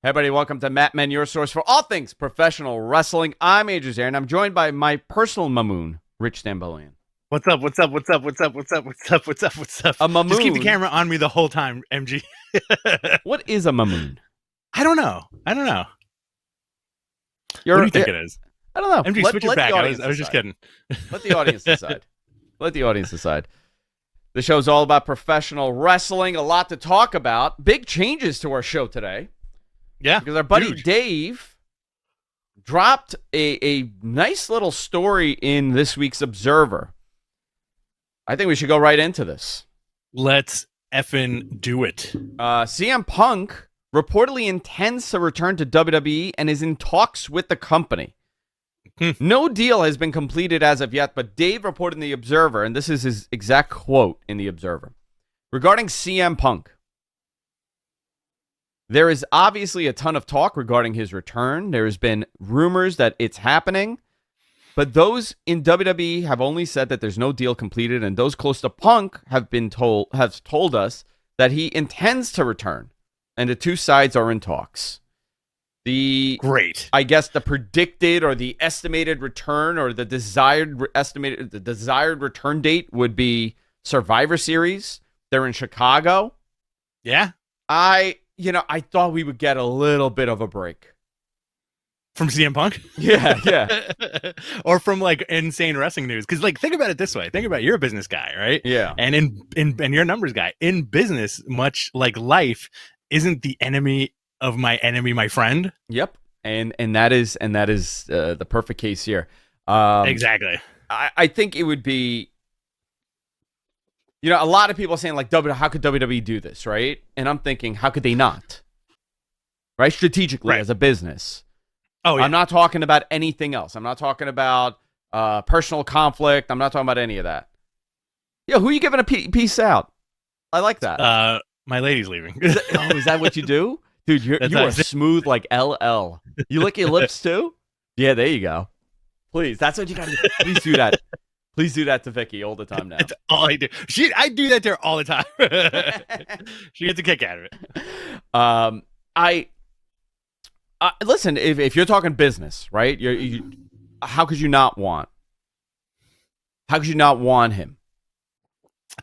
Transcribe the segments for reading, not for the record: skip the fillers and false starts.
Hey, everybody, welcome to Matt Men, your source for all things professional wrestling. I'm Andrew Zaire, and I'm joined by my personal mamoon, Rich Stambolian. What's up? What's up? What's up? What's up? What's up? What's up? What's up? What's up? A mamoon. Just keep the camera on me the whole time, MG. What is a mamoon? I don't know. What do you think it is? I don't know. MG, switch it back. I was just kidding. Let the audience decide. The show's all about professional wrestling. A lot to talk about. Big changes to our show today. Yeah. Because our buddy huge. Dave dropped a nice little story in this week's Observer. I think we should go right into this. Let's effing do it. CM Punk reportedly intends to return to WWE and is in talks with the company. No deal has been completed as of yet, but Dave reported in the Observer, and this is his exact quote in the Observer, regarding CM Punk. There is obviously a ton of talk regarding his return. There has been rumors that it's happening, but those in WWE have only said that there's no deal completed, and those close to Punk have told us that he intends to return, and the two sides are in talks. Great. I guess the predicted or the estimated return or the desired return date would be Survivor Series. They're in Chicago. Yeah. I thought we would get a little bit of a break From CM Punk? Yeah. Or from like insane wrestling news. Because like think about it this way. Think about you're a business guy, right? Yeah. And and you're a numbers guy. In business, much like life, isn't the enemy of my enemy my friend? Yep. And that is the perfect case here. Exactly. I think it would be, a lot of people are saying like, how could WWE do this, right? And I'm thinking, how could they not? Right? Strategically, Right. as a business. Oh, yeah. I'm not talking about anything else. I'm not talking about personal conflict. I'm not talking about any of that. Yeah, who are you giving a piece out? I like that. My lady's leaving. Is that what you do? Dude, you are smooth like LL. You lick your lips too? Yeah, there you go. Please, that's what you got to do. Please do that. Please do that to Vicky all the time now. That's all I do. I do that to her all the time. She gets a kick out of it. Listen, if you're talking business, right? How could you not want him?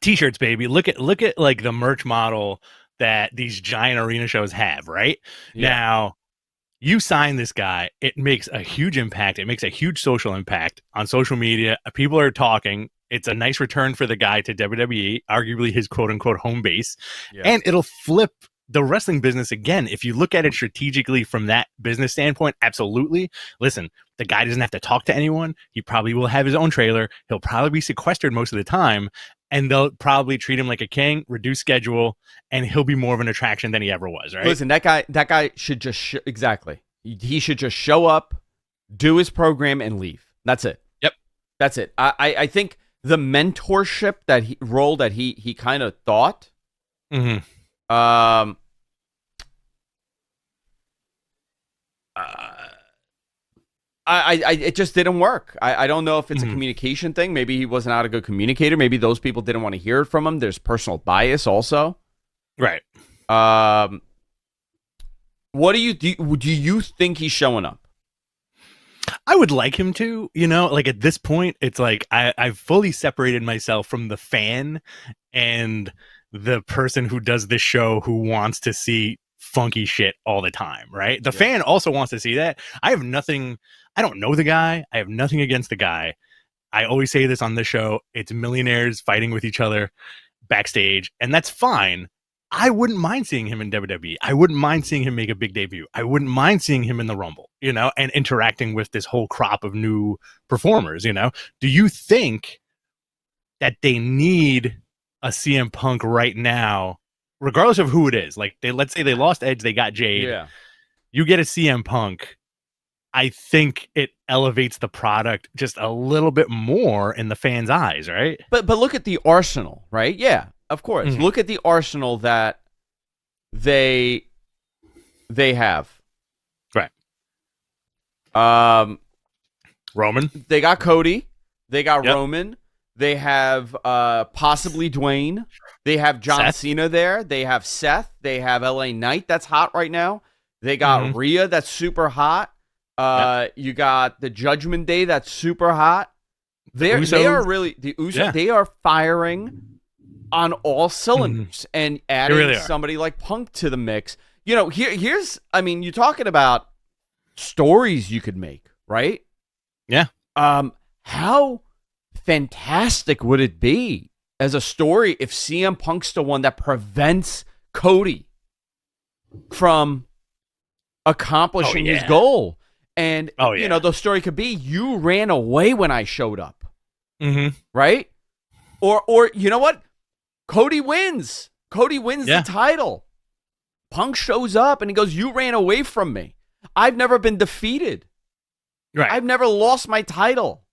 T-shirts, baby. Look at like the merch model that these giant arena shows have, right? Yeah. Now, you sign this guy, it makes a huge impact. It makes a huge social impact on social media. People are talking. It's a nice return for the guy to WWE, arguably his quote-unquote home base. Yeah. And it'll flip the wrestling business again. If you look at it strategically from that business standpoint, absolutely. Listen, the guy doesn't have to talk to anyone. He probably will have his own trailer. He'll probably be sequestered most of the time. And they'll probably treat him like a king, reduce schedule, and he'll be more of an attraction than he ever was, right? Listen, that guy should just exactly. He should just show up, do his program, and leave. That's it. Yep. That's it. I think the mentorship role that he kind of thought, it just didn't work. I don't know if it's a communication thing. Maybe he wasn't out a good communicator. Maybe those people didn't want to hear it from him. There's personal bias also. Right. What do you think he's showing up? I would like him to, like at this point, it's like I've fully separated myself from the fan and the person who does this show who wants to see funky shit all the time, right? The fan also wants to see that. I don't know the guy. I have nothing against the guy. I always say this on the show. It's millionaires fighting with each other backstage, and that's fine. I wouldn't mind seeing him in WWE. I wouldn't mind seeing him make a big debut. I wouldn't mind seeing him in the Rumble, and interacting with this whole crop of new performers, Do you think that they need a CM Punk right now, regardless of who it is? Like, let's say they lost Edge, they got Jade. Yeah. You get a CM Punk. I think it elevates the product just a little bit more in the fans' eyes, right? But look at the arsenal, right? Yeah, of course. Mm-hmm. Look at the arsenal that they have. Right. Roman. They got Cody. They got Yep. Roman. They have possibly Dwayne. They have John Seth. Cena there. They have Seth. They have LA Knight. That's hot right now. They got Rhea that's super hot. You got the Judgment Day that's super hot. They are really the Usos. Yeah. They are firing on all cylinders and adding somebody like Punk to the mix. You know, here's I mean, you're talking about stories you could make, right? Yeah. How fantastic would it be as a story if CM Punk's the one that prevents Cody from accomplishing his goal? And, you know, the story could be, you ran away when I showed up. Right? Or you know what? Cody wins. Cody wins the title. Punk shows up and he goes, you ran away from me. I've never been defeated. Right. I've never lost my title.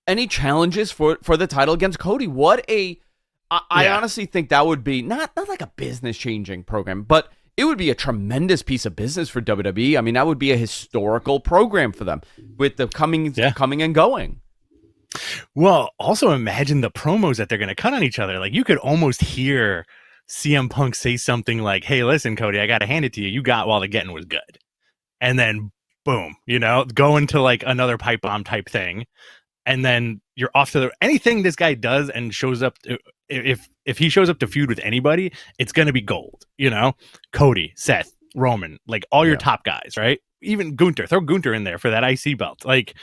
And he challenges for the title against Cody. I honestly think that would be not like a business-changing program, but it would be a tremendous piece of business for WWE. I mean, that would be a historical program for them with the coming and going. Well, also imagine the promos that they're going to cut on each other. Like, you could almost hear CM Punk say something like, hey, listen, Cody, I got to hand it to you. You got while the getting was good. And then, boom, you know, go into like another pipe bomb type thing. And then you're off to anything this guy does and shows up. If he shows up to feud with anybody, it's going to be gold. You know, Cody, Seth, Roman, like all your top guys, right? Even Gunther, throw Gunther in there for that IC belt. Like,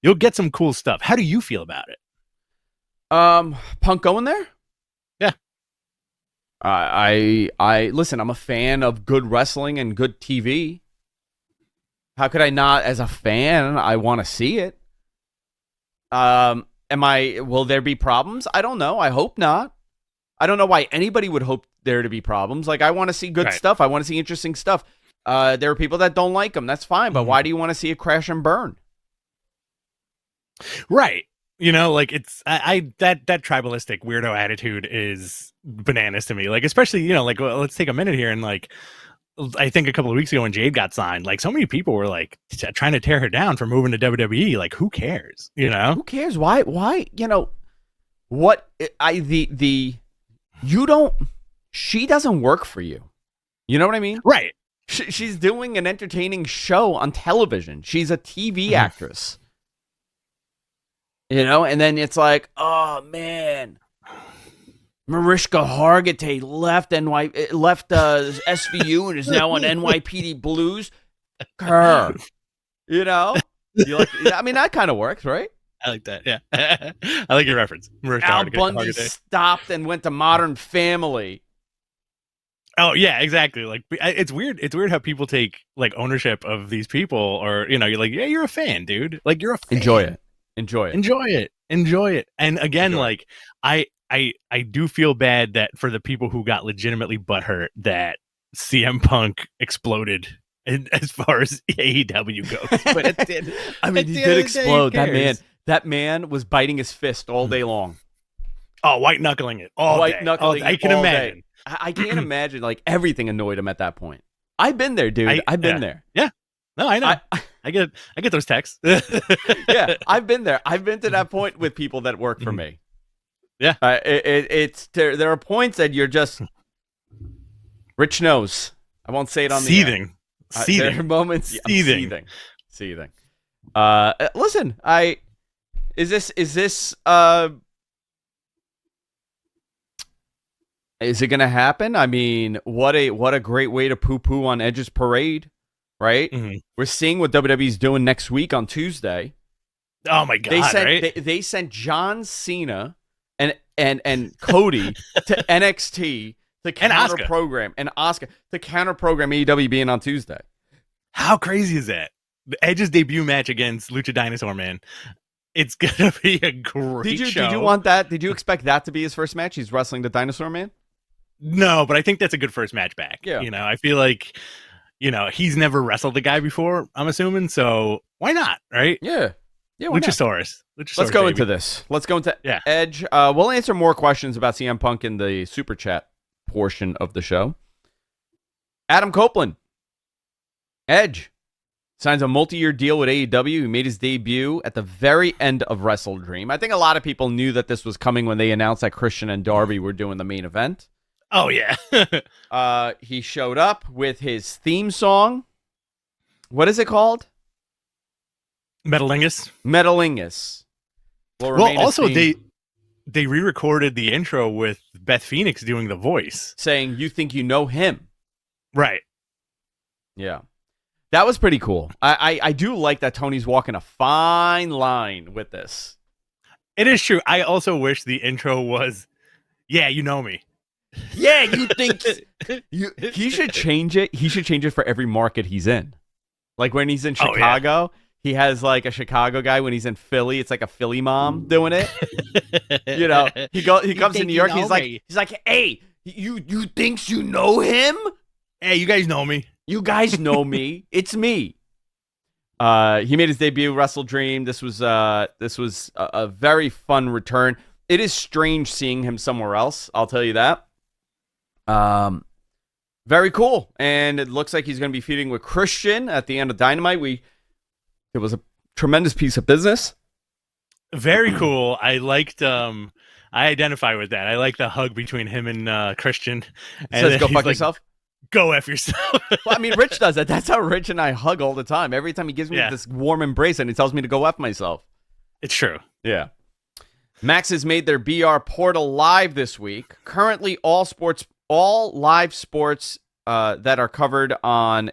you'll get some cool stuff. How do you feel about it? Punk going there? Yeah. I listen, I'm a fan of good wrestling and good TV. How could I not, as a fan, I want to see it. Will there be problems? I don't know. I hope not. I don't know why anybody would hope there to be problems. Like, I want to see good stuff. I want to see interesting stuff. There are people that don't like them. That's fine. But why do you want to see it crash and burn? Right. You know, like, it's that tribalistic weirdo attitude is bananas to me. Like, especially, you know, like, well, let's take a minute here and like, I think a couple of weeks ago when Jade got signed, like, so many people were like trying to tear her down for moving to WWE. Like, who cares? You know, who cares? Why? You know, what? She doesn't work for you. You know what I mean? Right. She's doing an entertaining show on television. She's a TV actress. You know, and then it's like, oh man, Mariska Hargitay left SVU and is now on NYPD Blues. Her, you know, I mean, that kind of works, right? I like that. Yeah, I like your reference. Mariska Al Bundy stopped and went to Modern Family. Oh yeah, exactly. Like, it's weird. It's weird how people take like ownership of these people, or, you know, you're like, yeah, you're a fan, dude. Like, you're a fan. Enjoy it. And again, like, I do feel bad that for the people who got legitimately butthurt that CM Punk exploded as far as AEW goes. But it did. I mean, he did explode. That man was biting his fist all day long. Oh, white knuckling it all day. I can imagine. I can't imagine. Like, everything annoyed him at that point. I've been there, dude. I've been there. Yeah. No, I know. I get those texts. Yeah, I've been there. I've been to that point with people that work for me. Yeah. There are points that you're just, Rich knows. I won't say it on the air. Seething. There are moments seething. Listen, is it going to happen? I mean, what a great way to poo-poo on Edge's parade, right? We're seeing what WWE's doing next week on Tuesday. Oh my God! They sent John Cena and Cody to NXT to counter program and Asuka to counter program AEW being on Tuesday. How crazy is that? Edge's debut match against Lucha Dinosaur Man. It's gonna be a great show. Did you want that? Did you expect that to be his first match? He's wrestling the Dinosaur Man? No, but I think that's a good first match back. Yeah. You know, I feel like, you know, he's never wrestled the guy before, I'm assuming, so why not, right? Yeah. Yeah, Luchasaurus. Let's go into this. Let's go into Edge. We'll answer more questions about CM Punk in the Super Chat portion of the show. Adam Copeland. Edge signs a multi-year deal with AEW. He made his debut at the very end of WrestleDream. I think a lot of people knew that this was coming when they announced that Christian and Darby were doing the main event. Oh, yeah. He showed up with his theme song What is it called? Metalingus. Metalingus. Well, also they re-recorded the intro with Beth Phoenix doing the voice, saying you think you know him. Right. Yeah. That was pretty cool. I do like that Tony's walking a fine line with this. It is true. I also wish the intro was, yeah, you know me. Yeah, you think he should change it. He should change it for every market he's in. Like when he's in Chicago, he has like a Chicago guy. When he's in Philly, it's like a Philly mom doing it. You know, he comes to New York. He's like, hey, you thinks you know him? Hey, you guys know me. You guys know me. It's me. He made his debut, WrestleDream. This was a very fun return. It is strange seeing him somewhere else. I'll tell you that. Very cool. And it looks like he's going to be feuding with Christian at the end of Dynamite. It was a tremendous piece of business. Very cool. I liked. I identify with that. I like the hug between him and Christian. And says, "Go fuck yourself." Go F yourself. Well, I mean, Rich does that. That's how Rich and I hug all the time. Every time he gives me this warm embrace and he tells me to go F myself. It's true. Yeah. Max has made their BR portal live this week. Currently, all live sports that are covered on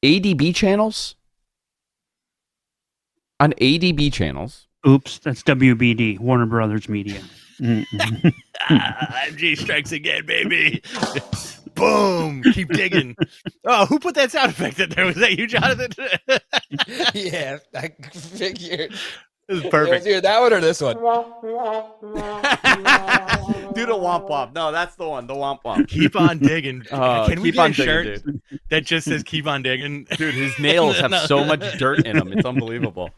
ADB channels. On ADB channels. Oops, that's WBD, Warner Brothers Media. MG strikes again, baby. Boom. Keep digging. Oh, who put that sound effect in there? Was that you, Jonathan? Yeah, I figured. This is perfect. Either that one or this one. Do the womp womp. No, that's the one. The womp womp. Keep on digging. Can we get a shirt digging, that just says "Keep on digging"? Dude, his nails have so much dirt in them. It's unbelievable.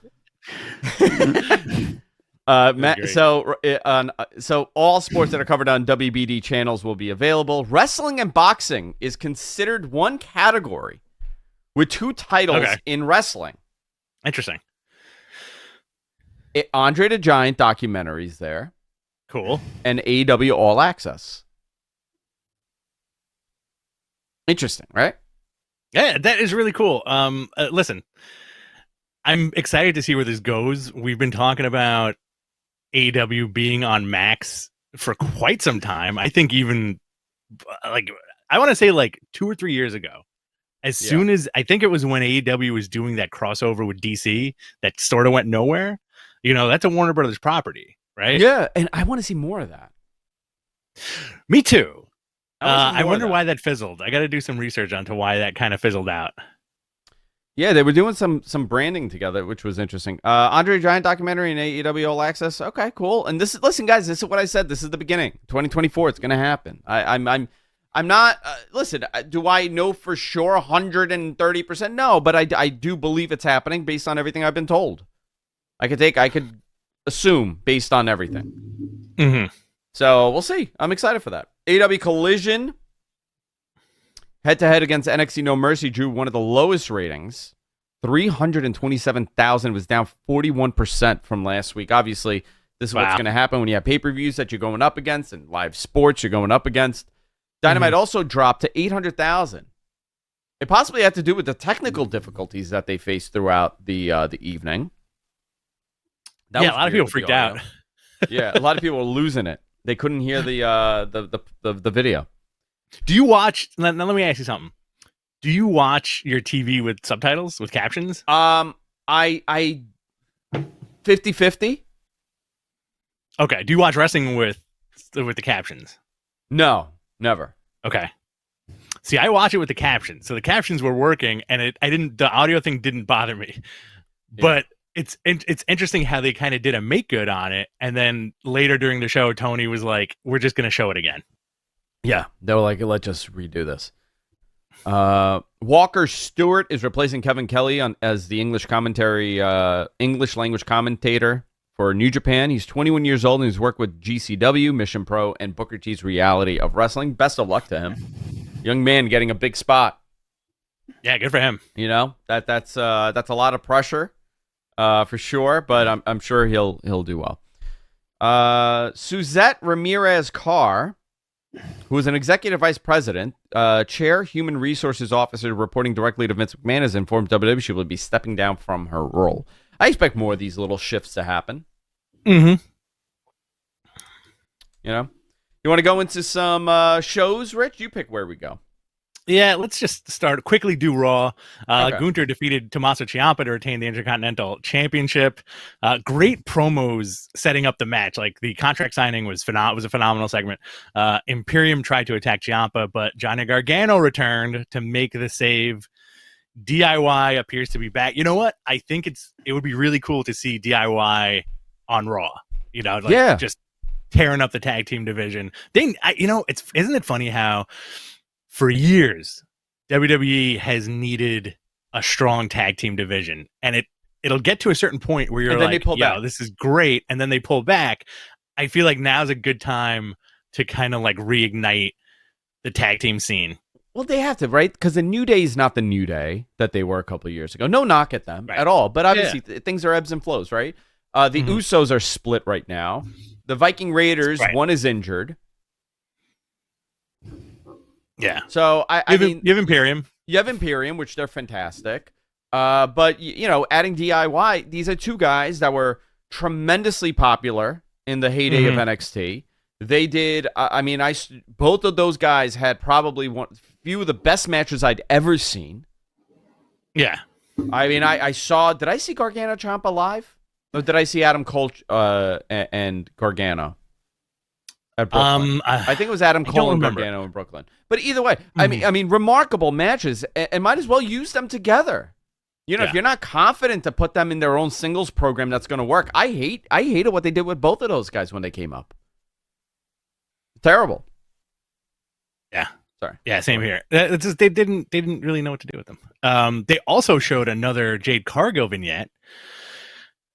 So all sports that are covered on WBD channels will be available. Wrestling and boxing is considered one category with two titles in wrestling. Interesting. Andre the Giant documentaries there. Cool. And AEW All Access. Interesting, right? Yeah, that is really cool. Listen, I'm excited to see where this goes. We've been talking about AEW being on Max for quite some time. I think even I want to say 2 or 3 years ago. As soon as I think it was when AEW was doing that crossover with DC that sort of went nowhere. You know, that's a Warner Brothers property, right? Yeah, and I want to see more of that. Me too. I wonder why that fizzled. I got to do some research onto why that kind of fizzled out. Yeah, they were doing some branding together, which was interesting. Andre the Giant documentary and AEW All Access. Okay, cool. And listen, guys, this is what I said. This is the beginning. 2024, it's going to happen. I'm not. Listen, do I know for sure 130%? No, but I do believe it's happening based on everything I've been told. I could assume based on everything. Mm-hmm. So we'll see. I'm excited for that. AEW Collision head-to-head against NXT No Mercy drew one of the lowest ratings. 327,000 was down 41% from last week. Obviously, this is what's going to happen when you have pay-per-views that you're going up against and live sports you're going up against. Dynamite also dropped to 800,000. It possibly had to do with the technical difficulties that they faced throughout the evening. A lot of people freaked out. Yeah, a lot of people were losing it. They couldn't hear the video. Do you watch? Let me ask you something. Do you watch your TV with subtitles, with captions? I 50-50. Okay. Do you watch wrestling with the captions? No, never. Okay. See, I watch it with the captions. So the captions were working, and the audio thing didn't bother me. Yeah. But it's interesting how they kind of did a make good on it, and then later during the show, Tony was like, "We're just going to show it again." Yeah, they were like, "Let's just redo this." Walker Stewart is replacing Kevin Kelly as the English language commentator for New Japan. He's 21 years old and he's worked with GCW, Mission Pro, and Booker T's Reality of Wrestling. Best of luck to him, young man getting a big spot. Yeah, good for him. You know that's a lot of pressure. For sure, but I'm sure he'll do well. Suzette Ramirez Carr who is an executive vice president, chair human resources officer reporting directly to Vince McMahon, has informed WWE she will be stepping down from her role. I expect more of these little shifts to happen. Mm-hmm. You know? You want to go into some shows, Rich? You pick where we go. Yeah, let's just quickly do Raw. Okay. Gunther defeated Tommaso Ciampa to retain the Intercontinental Championship. Great promos setting up the match. Like, the contract signing was a phenomenal segment. Imperium tried to attack Ciampa, but Johnny Gargano returned to make the save. DIY appears to be back. You know what? I think it would be really cool to see DIY on Raw. You know, like, just tearing up the tag team division. Isn't it funny how for years WWE has needed a strong tag team division, and it'll get to a certain point where you're like, yeah, this is great, and then they pull back. I feel like now's a good time to kind of like reignite the tag team scene. Well, they have to, right? Because the New Day is not the New Day that they were a couple of years ago. No knock at them at all, but obviously things are ebbs and flows, right? The Usos are split right now. The Viking Raiders, one is injured. Yeah. So I mean, you have Imperium. You have Imperium, which they're fantastic. But adding DIY, these are two guys that were tremendously popular in the heyday of NXT. They did. Both of those guys had probably few of the best matches I'd ever seen. Yeah. I mean, I saw. Did I see Gargano Ciampa live? Or did I see Adam Cole and Gargano at Brooklyn? I think it was Adam Cole and Gargano in Brooklyn. But either way, I mean, remarkable matches, and might as well use them together. You know, if you're not confident to put them in their own singles program, that's going to work. I hated what they did with both of those guys when they came up. Terrible. Yeah. Sorry. Yeah, same here. It's just, they didn't really know what to do with them. They also showed another Jade Cargill vignette.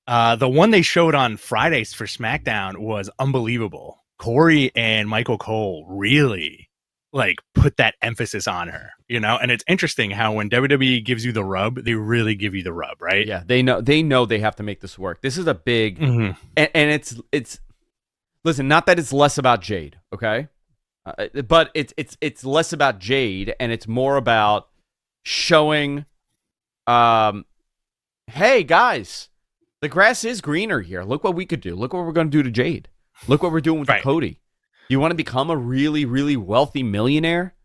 The one they showed on Fridays for SmackDown was unbelievable. Corey and Michael Cole really put that emphasis on her, and it's interesting how when WWE gives you the rub, they really give you the rub, right? Yeah, they know they have to make this work. This is a big, and it's listen, not that it's less about Jade, okay, but it's less about Jade and it's more about showing, hey guys, the grass is greener here. Look what we could do. Look what we're going to do to Jade. Look what we're doing with Cody. You want to become a really, really wealthy millionaire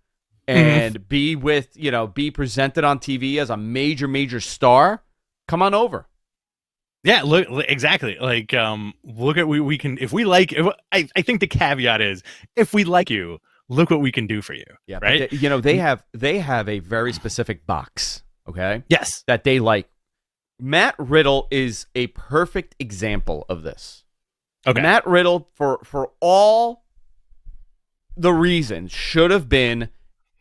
and be presented on TV as a major, major star? Come on over. Yeah, look, exactly. Look at we can, if we like, I think the caveat is, if we like you, look what we can do for you. Yeah, right. They have a very specific box. Okay. Yes. That they like. Matt Riddle is a perfect example of this. Okay. Matt Riddle, for all the reasons, should have been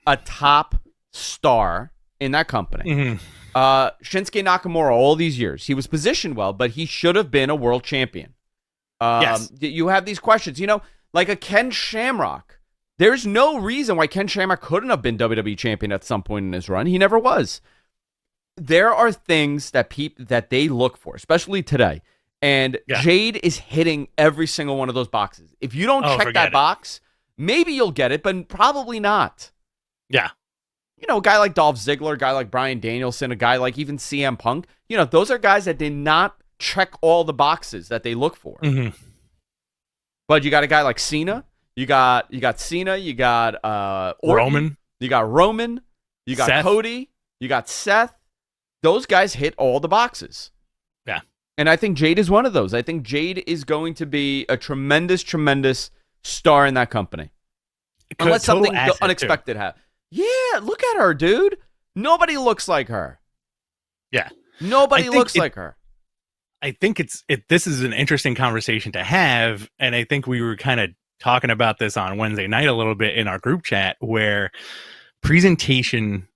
a top star in that company. Shinsuke Nakamura, all these years, he was positioned well, but he should have been a world champion. Yes. You have these questions, like a Ken Shamrock. There's no reason why Ken Shamrock couldn't have been WWE champion at some point in his run. He never was. There are things that they look for, especially today. And Jade is hitting every single one of those boxes. If you don't check that box, maybe you'll get it, but probably not. Yeah. A guy like Dolph Ziggler, a guy like Bryan Danielson, a guy like even CM Punk, those are guys that did not check all the boxes that they look for. But you got a guy like Cena, you got Cena, you got Orton, Roman, you got Roman, you got Seth. Cody, you got Seth. Those guys hit all the boxes. Yeah. And I think Jade is one of those. I think Jade is going to be a tremendous, tremendous star in that company. Unless something unexpected happens. Yeah, look at her, dude. Nobody looks like her. Yeah. Nobody looks like her. I think this is an interesting conversation to have, and I think we were kind of talking about this on Wednesday night a little bit in our group chat, where presentation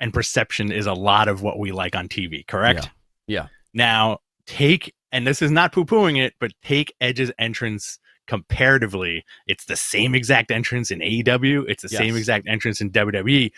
and perception is a lot of what we like on TV, correct? Yeah. Now, and this is not poo-pooing it, but take Edge's entrance comparatively. It's the same exact entrance in AEW. It's the same exact entrance in WWE.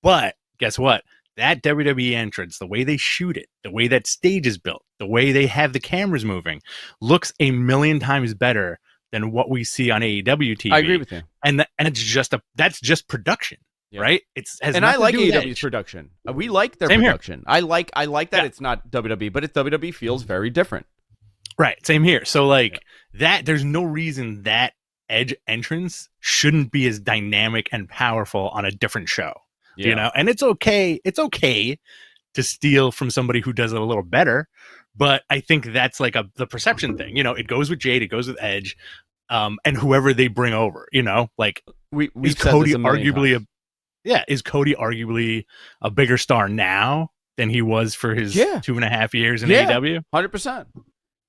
But guess what? That WWE entrance, the way they shoot it, the way that stage is built, the way they have the cameras moving, looks a million times better than what we see on AEW TV. I agree with you. And that's just production, Yeah. right? And I like AEW's production. We like their Same here. production. I like that it's not WWE, but it's WWE feels very different. Right. Same here. So that there's no reason that Edge entrance shouldn't be as dynamic and powerful on a different show. Yeah. You know, and it's okay to steal from somebody who does it a little better, but I think that's like the perception thing. You know, it goes with Jade, it goes with Edge, and whoever they bring over. You know, like We've is said Cody this a million arguably times. is Cody arguably a bigger star now than he was for his 2.5 years in AEW? 100%.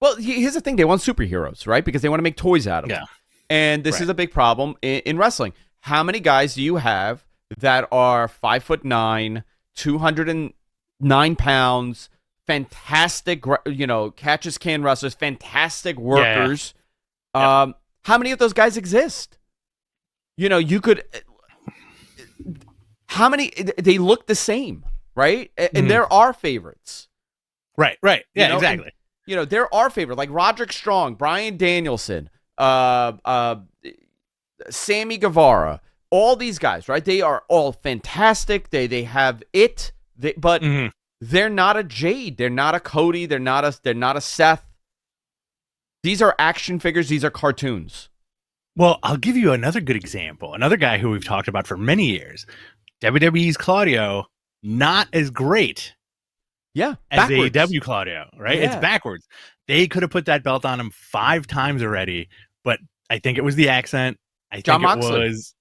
Well, here's the thing: they want superheroes, right? Because they want to make toys out of them. And this is a big problem in wrestling. How many guys do you have that are 5'9", 209 pounds, fantastic, catch as can wrestlers, fantastic workers? How many of those guys exist? You know, you could. How many? They look the same, right? And there are favorites. Right. Yeah, exactly. And, there are favorites like Roderick Strong, Bryan Danielson, Sammy Guevara, all these guys, right? They are all fantastic. They have it, but they're not a Jade. They're not a Cody. They're not a Seth. These are action figures. These are cartoons. Well, I'll give you another good example. Another guy who we've talked about for many years, WWE's Claudio, not as great. Yeah, as backwards. AEW Claudio, right? Yeah. It's backwards. They could have put that belt on him 5 times already, but I think it was the accent. I Jon think Moxley. it was,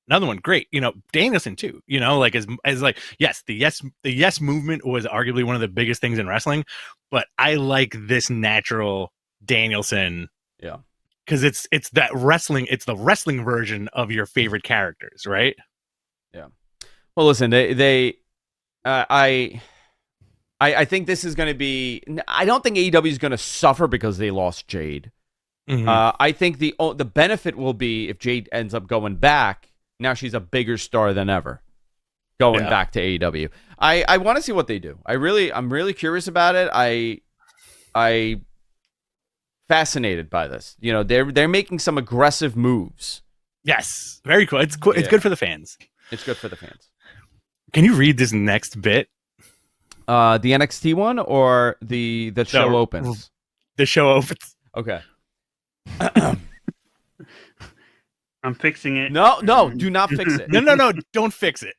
another one. Great, Danielson too. Like as like yes, the yes movement was arguably one of the biggest things in wrestling, but I like this natural Danielson. Yeah, because it's that wrestling. It's the wrestling version of your favorite characters, right? Yeah. Well, listen, I think this is going to be. I don't think AEW is going to suffer because they lost Jade. I think the benefit will be if Jade ends up going back. Now she's a bigger star than ever, going back to AEW. I want to see what they do. I'm really curious about it. I fascinated by this. They're making some aggressive moves. Yes, very cool. It's cool. It's good for the fans. It's good for the fans. Can you read this next bit? The NXT one or the show opens? The show opens. Okay. I'm fixing it. No, do not fix it. No, don't fix it.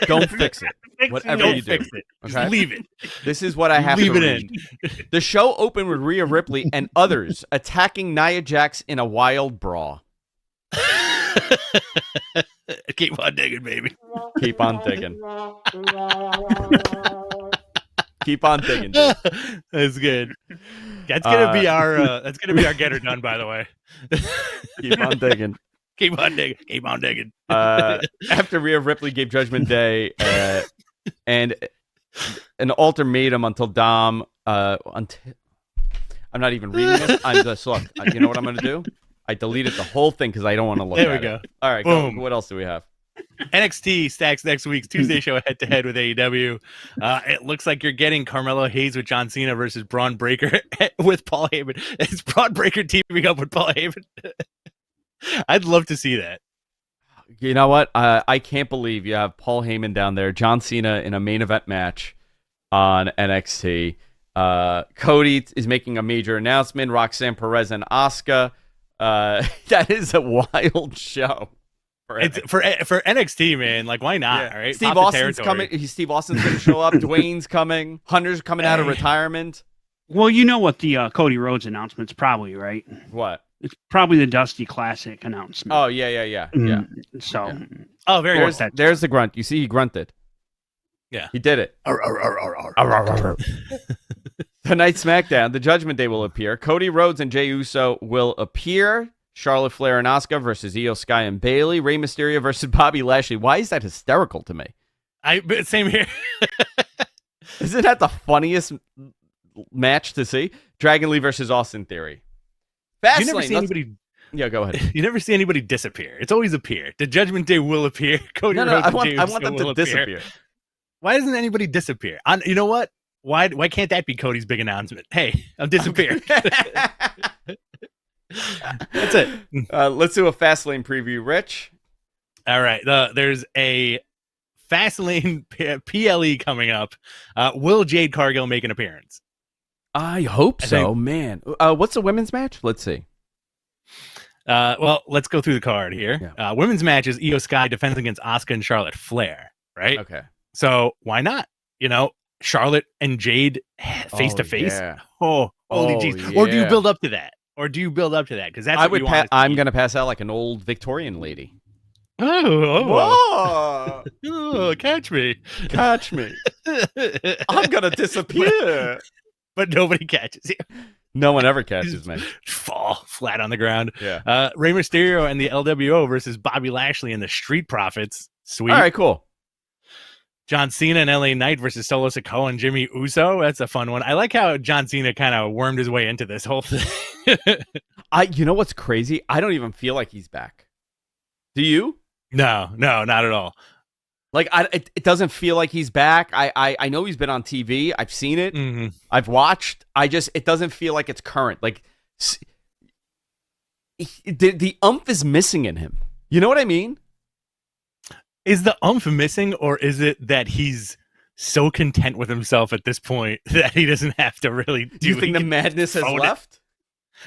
Don't fix it. Whatever you do. Fix it. Okay? Just leave it. This is what I have Leave to it read. in. The show opened with Rhea Ripley and others attacking Nia Jax in a wild brawl. Keep on digging, baby. Keep on digging. Keep on digging, dude. That's good. That's gonna be our get her done, by the way. Keep on digging. Keep on digging. Keep on digging. After Rhea Ripley gave Judgment Day and an ultimatum until Dom I'm not even reading this. I'm just look. You know what I'm gonna do? I deleted the whole thing because I don't want to look at it. There we go. All right, Boom. What else do we have? NXT stacks next week's Tuesday show head-to-head with AEW. It looks like you're getting Carmelo Hayes with John Cena versus Braun Breaker with Paul Heyman. Is Braun Breaker teaming up with Paul Heyman? I'd love to see that. You know what? I can't believe you have Paul Heyman down there, John Cena in a main event match on NXT. Cody is making a major announcement. Roxanne Perez and Asuka. That is a wild show. For NXT, man. Like, why not? Yeah. Right? Steve Austin's coming. Steve Austin's going to show up. Dwayne's coming. Hunter's coming out of retirement. Well, you know what the Cody Rhodes announcement's probably, right? What? It's probably the Dusty Classic announcement. Oh, yeah. So, Yeah. Oh, very there's, there's the grunt. You see, he grunted. Yeah. He did it. Tonight, SmackDown, the Judgment Day will appear. Cody Rhodes and Jey Uso will appear. Charlotte Flair and Asuka versus Io Sky and Bayley. Rey Mysterio versus Bobby Lashley. Why is that hysterical to me? Same here. Isn't that the funniest match to see? Dragon Lee versus Austin Theory. You never see anybody. Yeah, go ahead. You never see anybody disappear. It's always appear. The Judgment Day will appear. Cody Rhodes I and Jey want Uso them to will appear. disappear. Why doesn't anybody disappear? You know what? Why can't that be Cody's big announcement? Hey, I'm disappeared. That's it. Let's do a FastLane preview, Rich. All right. There's a FastLane PLE coming up. Will Jade Cargill make an appearance? I hope I so, think- man. What's the women's match? Let's see. Well, let's go through the card here. Yeah. Women's match is Io Sky defends against Asuka and Charlotte Flair, right? Okay. So why not? Charlotte and Jade face to face. Yeah. Oh, holy Oh, jeez! Or do you yeah. build up to that? Because that's I what would. you want. I'm gonna pass out like an old Victorian lady. Oh, Whoa! catch me! Catch me! I'm gonna disappear. But nobody catches you. No one ever catches me. Fall flat on the ground. Yeah. Rey Mysterio and the LWO versus Bobby Lashley and the Street Profits. Sweet. All right. Cool. John Cena and LA Knight versus Solo Sikoa and Jimmy Uso. That's a fun one. I like how John Cena kind of wormed his way into this whole thing. You know what's crazy? I don't even feel like he's back. Do you? No, not at all. Like, it doesn't feel like he's back. I know he's been on TV. I've seen it. Mm-hmm. I've watched. It doesn't feel like it's current. Like, the umph is missing in him. You know what I mean? Is the umph missing, or is it that he's so content with himself at this point that he doesn't have to really do? Do you think the madness has left?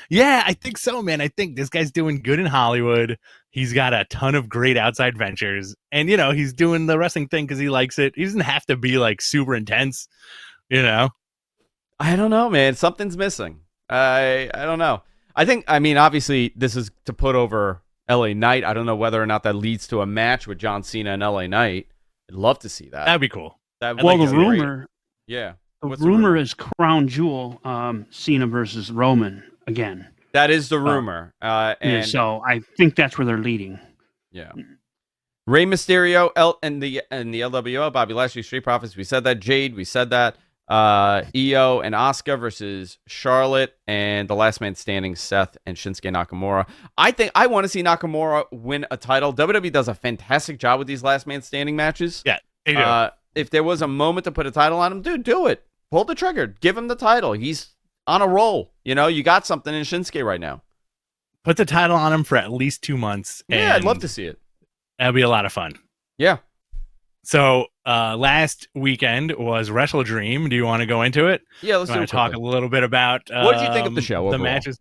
Yeah, I think so, man. I think this guy's doing good in Hollywood. He's got a ton of great outside ventures, and he's doing the wrestling thing because he likes it. He doesn't have to be like super intense, I don't know, man. Something's missing. I don't know. Obviously, this is to put over LA Knight. I don't know whether or not that leads to a match with John Cena and LA Knight. I'd love to see that. That'd be cool. The rumor, yeah. the What's rumor is Crown Jewel, Cena versus Roman again. That is the rumor. And so I think that's where they're leading. yeah. Rey Mysterio and the LWO, Bobby Lashley, Street Profits. We said that. Jade, we said that. Io and Asuka versus Charlotte, and the last man standing, Seth and Shinsuke Nakamura. I want to see Nakamura win a title. WWE does a fantastic job with these last man standing matches. Yeah, they do. If there was a moment to put a title on him, dude, do it. Pull the trigger. Give him the title. He's on a roll. You got something in Shinsuke right now. Put the title on him for at least 2 months. Yeah, I'd and love to see it. That'd be a lot of fun. Yeah. So last weekend was WrestleDream. Do you want to go into it? Yeah, let's do it. Talk a little bit about what did you think of the show? The overall? matches.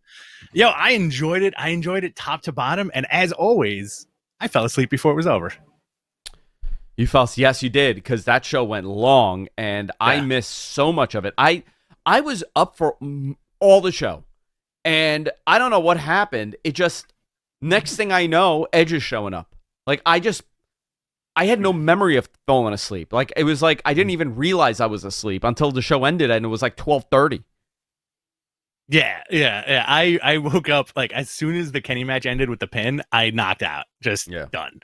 I enjoyed it. I enjoyed it top to bottom, and as always, I fell asleep before it was over. Yes, you did, because that show went long, and I missed so much of it. I was up for all the show, and I don't know what happened. It just, next thing I know, Edge is showing up. Like, I had no memory of falling asleep. Like, it was like I didn't even realize I was asleep until the show ended, and it was like 12:30. Yeah. I woke up like as soon as the Kenny match ended with the pin, I knocked out. Just done.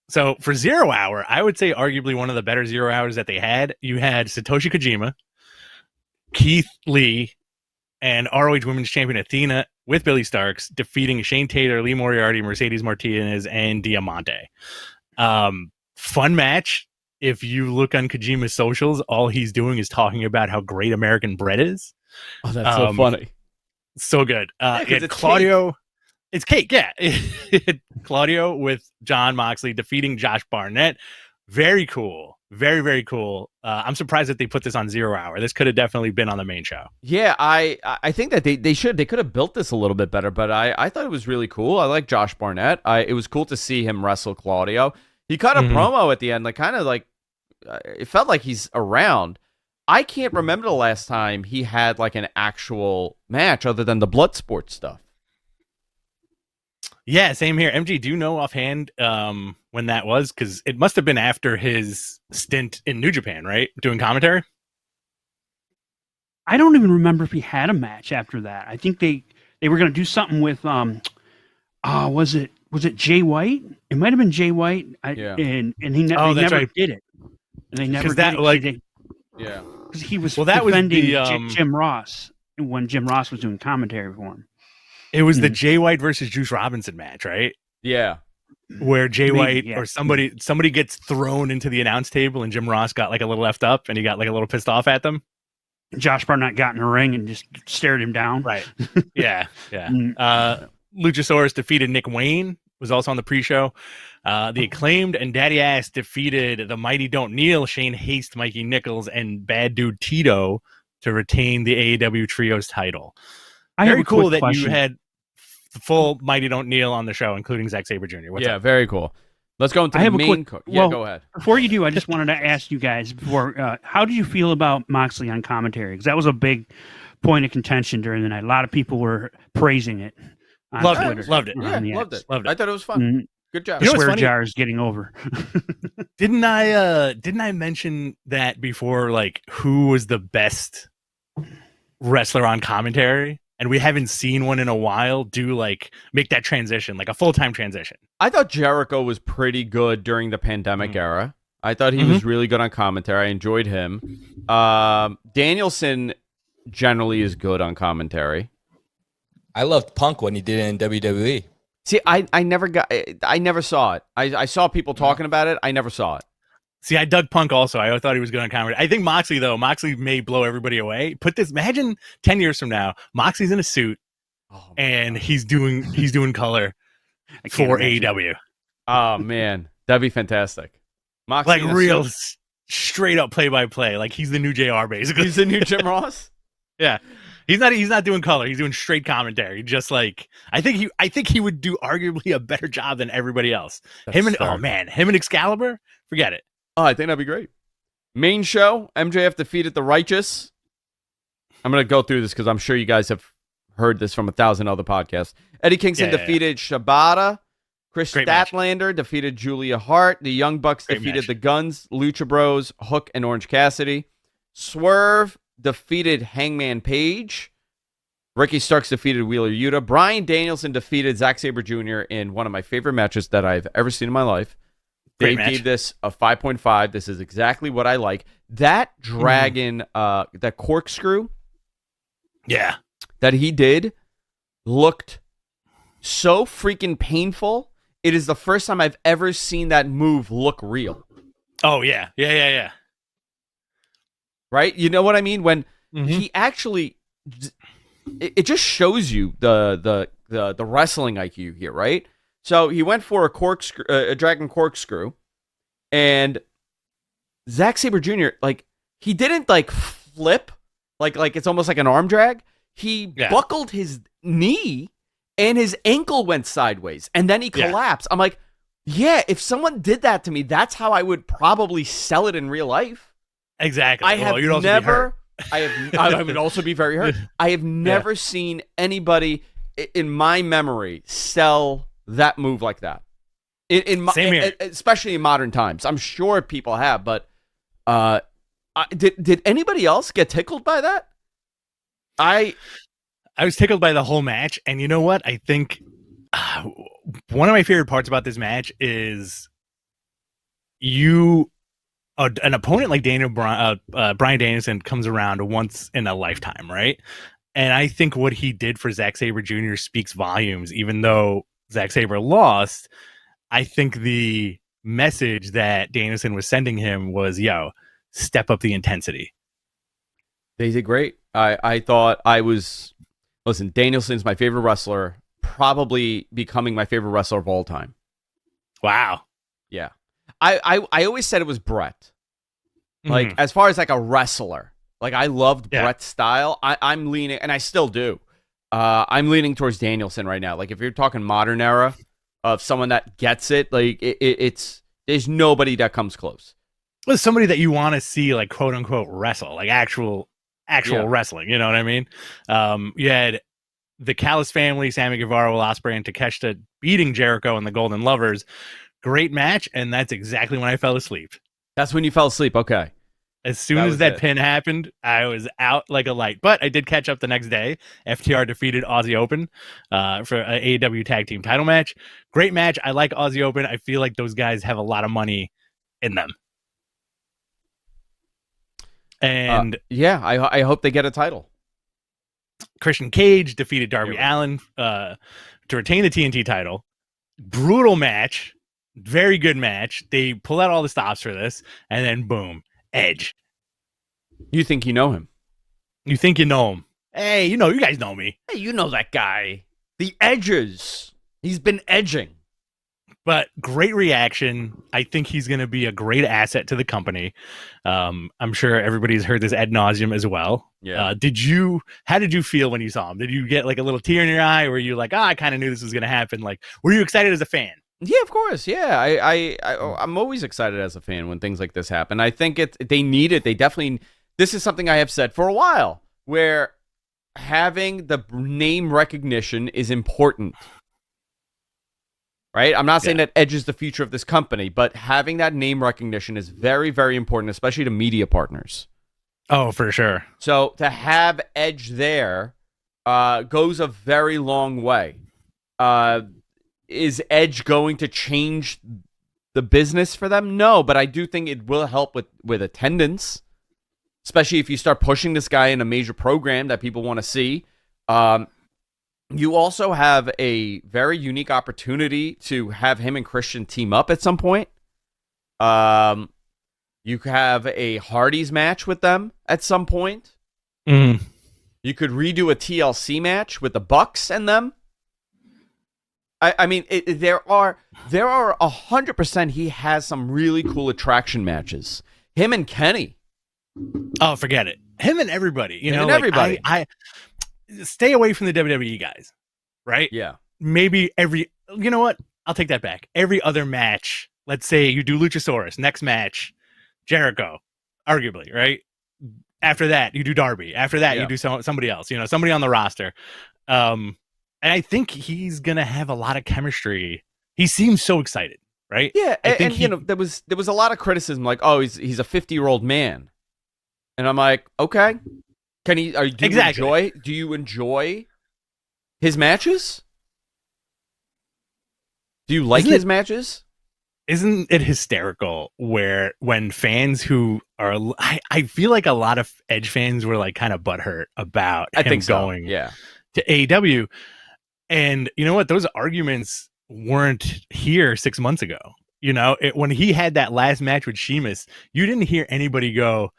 So for 0 Hour, I would say arguably one of the better 0 hours that they had. You had Satoshi Kojima, Keith Lee, and ROH Women's Champion Athena with Billy Starks defeating Shane Taylor, Lee Moriarty, Mercedes Martinez, and Diamante. Fun match. If you look on Kojima's socials, all he's doing is talking about how great American bread is. Oh, that's so funny. So good. It's Claudio. Cake. It's cake, yeah. Claudio with John Moxley defeating Josh Barnett. Very cool. Very, very cool. I'm surprised that they put this on 0 Hour. This could have definitely been on the main show. Yeah, I think that they could have built this a little bit better, but I thought it was really cool. I like Josh Barnett. It was cool to see him wrestle Claudio. He cut a promo at the end, it felt like he's around. I can't remember the last time he had like an actual match other than the Bloodsport stuff. Yeah, same here. MG, do you know offhand when that was? Because it must have been after his stint in New Japan, right? Doing commentary? I don't even remember if he had a match after that. I think they were going to do something with was it Jay White? It might have been Jay White. And they never did it. And they never did it. Because he was defending Jim Ross when Jim Ross was doing commentary for him. It was the Jay White versus Juice Robinson match, right? Yeah. Where Jay White or somebody gets thrown into the announce table and Jim Ross got like a little left up and he got like a little pissed off at them. Josh Barnett got in the ring and just stared him down. Right. Yeah. Luchasaurus defeated Nick Wayne, was also on the pre-show. The Acclaimed and Daddy Ass defeated the Mighty Don't Kneel, Shane Haste, Mikey Nichols, and Bad Dude Tito to retain the AEW Trios title. Very cool that you had the full Mighty Don't Kneel on the show, including Zack Sabre Jr. What's up? Very cool. Let's go into the main. Go ahead. Before you do, I just wanted to ask you guys how did you feel about Moxley on commentary? Because that was a big point of contention during the night. A lot of people were praising it. Loved it. Loved it. I thought it was fun. Mm-hmm. Good job. The swear jar is getting over. Didn't I mention that before? Like, who was the best wrestler on commentary? And we haven't seen one in a while make that transition, like a full-time transition. I thought Jericho was pretty good during the pandemic era. I thought he was really good on commentary. I enjoyed him. Danielson generally is good on commentary. I loved Punk when he did it in WWE. See, I never saw it. I saw people talking about it. I never saw it. See, I dug Punk also. I thought he was good on comedy. I think Moxley may blow everybody away. Imagine 10 years from now, Moxley's in a suit and he's doing color for AEW. Oh man, that'd be fantastic. Moxley like real straight up play-by-play. Like he's the new JR basically. He's the new Jim Ross? Yeah. He's not doing color. He's doing straight commentary. Just like I think he would do arguably a better job than everybody else. Him and Excalibur, forget it. Oh, I think that'd be great. Main show, MJF defeated the Righteous. I'm going to go through this because I'm sure you guys have heard this from 1,000 other podcasts. Eddie Kingston defeated Shibata. Chris Statlander defeated Julia Hart. The Young Bucks defeated the Guns, Lucha Bros, Hook, and Orange Cassidy. Swerve defeated Hangman Page. Ricky Starks defeated Wheeler Yuta. Bryan Danielson defeated Zack Sabre Jr. in one of my favorite matches that I've ever seen in my life. They gave this a 5.5. This is exactly what I like. That dragon, that corkscrew, that he did looked so freaking painful. It is the first time I've ever seen that move look real. Oh yeah. Right? You know what I mean? When he actually, it just shows you the wrestling IQ here, right? So he went for a dragon corkscrew, and Zack Sabre Jr. He didn't flip like it's almost like an arm drag. He buckled his knee, and his ankle went sideways, and then he collapsed. I'm like, if someone did that to me, that's how I would probably sell it in real life. Exactly. I would also be very hurt. I have never seen anybody in my memory sell that move like that. Same here. Especially in modern times. I'm sure people have, but did anybody else get tickled by that? I was tickled by the whole match, and you know what? I think one of my favorite parts about this match is an opponent like Bryan Danielson comes around once in a lifetime, right? And I think what he did for Zack Sabre Jr. speaks volumes, even though Zack Sabre lost. I think the message that Danielson was sending him was, step up the intensity. They did great. I thought listen, Danielson's my favorite wrestler, probably becoming my favorite wrestler of all time. Wow. Yeah. I always said it was Brett. As far as a wrestler, I loved Brett's style. I'm leaning, and I still do. I'm leaning towards Danielson right now. If you're talking modern era of someone that gets it, it's there's nobody that comes close. Well, somebody that you want to see, quote unquote, wrestle, actual wrestling. You know what I mean? You had the Callis family, Sammy Guevara, Will Ospreay, and Takeshita beating Jericho and the Golden Lovers. Great match, and that's exactly when I fell asleep. That's when you fell asleep. Okay. As soon as that pin happened, I was out like a light. But I did catch up the next day. FTR defeated Aussie Open for an AEW tag team title match. Great match. I like Aussie Open. I feel like those guys have a lot of money in them. And I hope they get a title. Christian Cage defeated Darby Allin to retain the TNT title. Brutal match. Very good match. They pull out all the stops for this, and then boom, Edge. You think you know him? You think you know him. Hey, you guys know me. Hey, you know that guy. The edges. He's been edging. But great reaction. I think he's going to be a great asset to the company. I'm sure everybody's heard this ad nauseum as well. Yeah. How did you feel when you saw him? Did you get like a little tear in your eye? Or were you like, I kind of knew this was going to happen? Like, were you excited as a fan? Yeah, of course. Yeah, I'm always excited as a fan when things like this happen. I think they need it. They definitely. This is something I have said for a while, where having the name recognition is important. Right? I'm not saying that Edge is the future of this company, but having that name recognition is very, very important, especially to media partners. Oh, for sure. So to have Edge there goes a very long way. Is Edge going to change the business for them? No, but I do think it will help with attendance, especially if you start pushing this guy in a major program that people want to see. You also have a very unique opportunity to have him and Christian team up at some point. You have a Hardys match with them at some point. Mm. You could redo a TLC match with the Bucks and them. I mean, there are 100%. He has some really cool attraction matches. Him and Kenny. Oh, forget it. Him and everybody. Everybody. I stay away from the WWE guys, right? Yeah. Maybe you know what? I'll take that back. Every other match, let's say you do Luchasaurus, next match, Jericho, arguably, right? After that, you do Darby. After that, you do somebody else, somebody on the roster. And I think he's going to have a lot of chemistry. He seems so excited, right? Yeah, there was a lot of criticism like, oh, he's a 50-year-old man. And I'm like, okay. Do you enjoy his matches? Do you like his matches? Isn't it hysterical when fans who are, I feel like a lot of Edge fans were like kind of butthurt about him going to AEW. And you know what? Those arguments weren't here 6 months ago. When he had that last match with Sheamus, you didn't hear anybody go,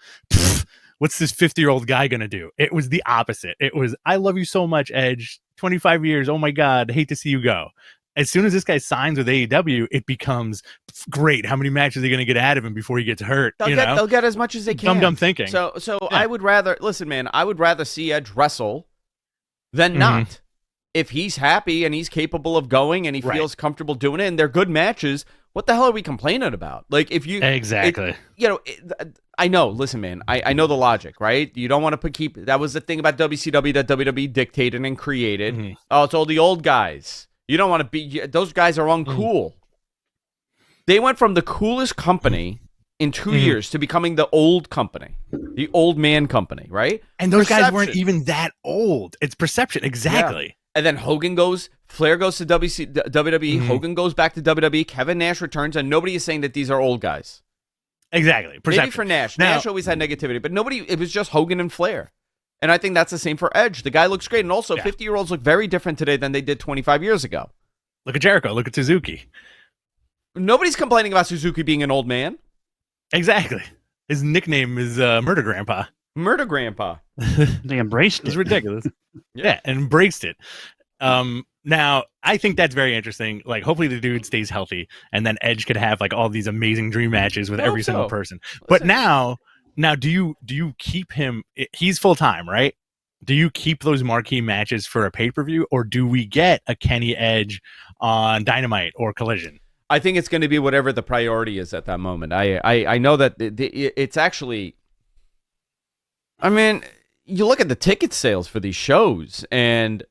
what's this 50-year-old guy going to do? It was the opposite. It was, I love you so much, Edge. 25 years. Oh my God. Hate to see you go. As soon as this guy signs with AEW, it becomes great. How many matches are they going to get out of him before he gets hurt? They'll get as much as they can. Dumb thinking. So I would rather, listen, man, I would rather see Edge wrestle than not. If he's happy and he's capable of going and he feels comfortable doing it and they're good matches, what the hell are we complaining about? Like, if you exactly, I know. Listen, man, I know the logic, right? You don't want to keep. That was the thing about WCW that WWE dictated and created. Mm-hmm. Oh, it's all the old guys. You don't want to be. Those guys are uncool. They went from the coolest company in 2 years to becoming the old company, the old man company, right? And those guys weren't even that old. It's perception, exactly. Yeah. And then Flair goes to WWE, Hogan goes back to WWE, Kevin Nash returns, and nobody is saying that these are old guys. Exactly. Perception. Maybe for Nash. Nash always had negativity, but it was just Hogan and Flair. And I think that's the same for Edge. The guy looks great. And also, 50-year-olds look very different today than they did 25 years ago. Look at Jericho. Look at Suzuki. Nobody's complaining about Suzuki being an old man. Exactly. His nickname is Murder Grandpa. Murder Grandpa. They embraced it. It's ridiculous. Yeah, embraced it. Now, I think that's very interesting. Like, hopefully the dude stays healthy, and then Edge could have like all these amazing dream matches with every single person. But now, do you keep him? He's full time, right? Do you keep those marquee matches for a pay-per-view, or do we get a Kenny Edge on Dynamite or Collision? I think it's going to be whatever the priority is at that moment. I know that it's actually. I mean, you look at the ticket sales for these shows, and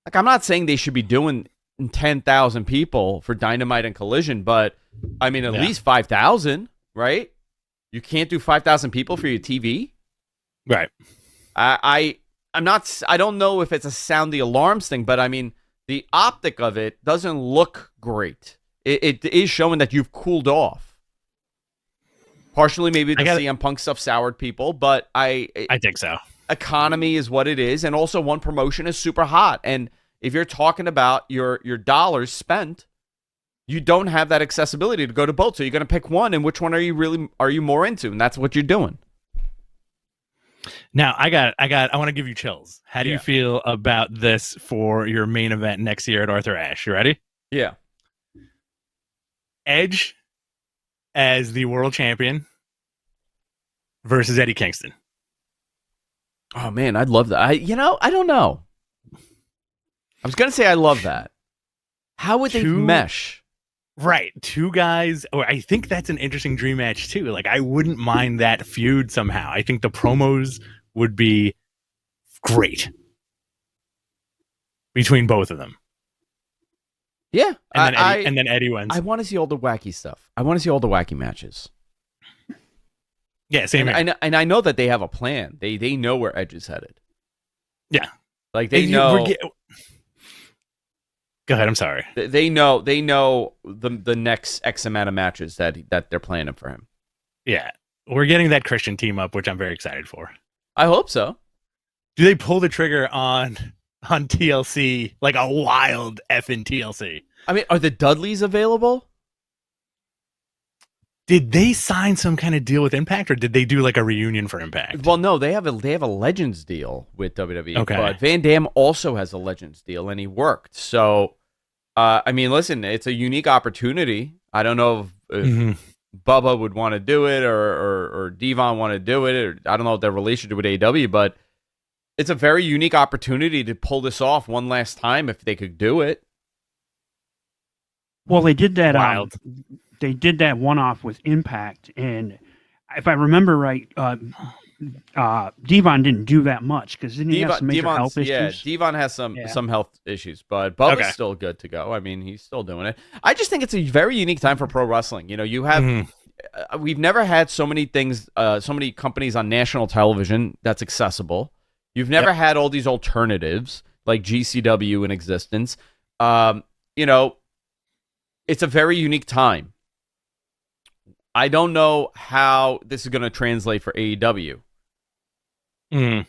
like, I'm not saying they should be doing 10,000 people for Dynamite and Collision, but I mean, at least 5,000, right? You can't do 5,000 people for your TV, right? I'm not. I don't know if it's a sound the alarms thing, but I mean, the optic of it doesn't look great. It is showing that you've cooled off. Partially, maybe the CM Punk stuff soured people, but I think so. Economy is what it is, and also one promotion is super hot. And if you're talking about your dollars spent, you don't have that accessibility to go to both. So you're going to pick one, and which one are you more into? And that's what you're doing. Now I want to give you chills. How do you feel about this for your main event next year at Arthur Ashe? You ready? Yeah. Edge as the world champion versus Eddie Kingston. Oh man, I'd love that. I don't know. I was gonna say I love that. How would they mesh? Right, two guys. Or I think that's an interesting dream match too. Like, I wouldn't mind that feud somehow. I think the promos would be great between both of them. Yeah, and then Eddie wins. I want to see all the wacky stuff. I want to see all the wacky matches. Yeah, same here. And I know that they have a plan. They know where Edge is headed. Yeah, like they know. Go ahead. I'm sorry. They know the next X amount of matches that they're planning for him. Yeah, we're getting that Christian team up, which I'm very excited for. I hope so. Do they pull the trigger on TLC, like a wild effing TLC? I mean, are the Dudleys available? Did they sign some kind of deal with Impact, or did they do like a reunion for Impact? Well, no, they have a Legends deal with WWE. Okay. But Van Dam also has a Legends deal, and he worked. So, I mean, listen, it's a unique opportunity. I don't know if Bubba would want to do it, or Devon want to do it, or I don't know their relationship with AEW, but it's a very unique opportunity to pull this off one last time if they could do it. Well, they did that. Wild. They did that one-off with Impact, and if I remember right, Devon didn't do that much because didn't he have some major health issues? Yeah, Devon has some health issues, but Bubba's still good to go. I mean, he's still doing it. I just think it's a very unique time for pro wrestling. You know, you have we've never had so many things, so many companies on national television that's accessible. You've never had all these alternatives like GCW in existence. You know, it's a very unique time. I don't know how this is going to translate for AEW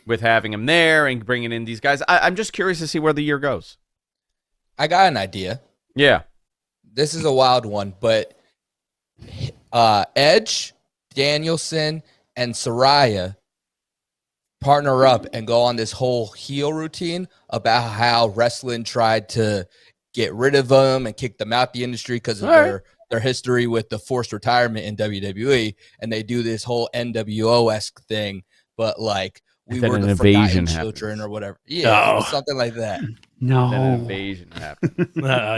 with having him there and bringing in these guys. I'm just curious to see where the year goes. I got an idea. Yeah. This is a wild one, but Edge, Danielson, and Saraya partner up and go on this whole heel routine about how wrestling tried to get rid of them and kick them out the industry because of their history with the forced retirement in WWE, and they do this whole NWO-esque thing, but like we were the forgotten children or whatever. Yeah, something like that. No. Then an invasion happened.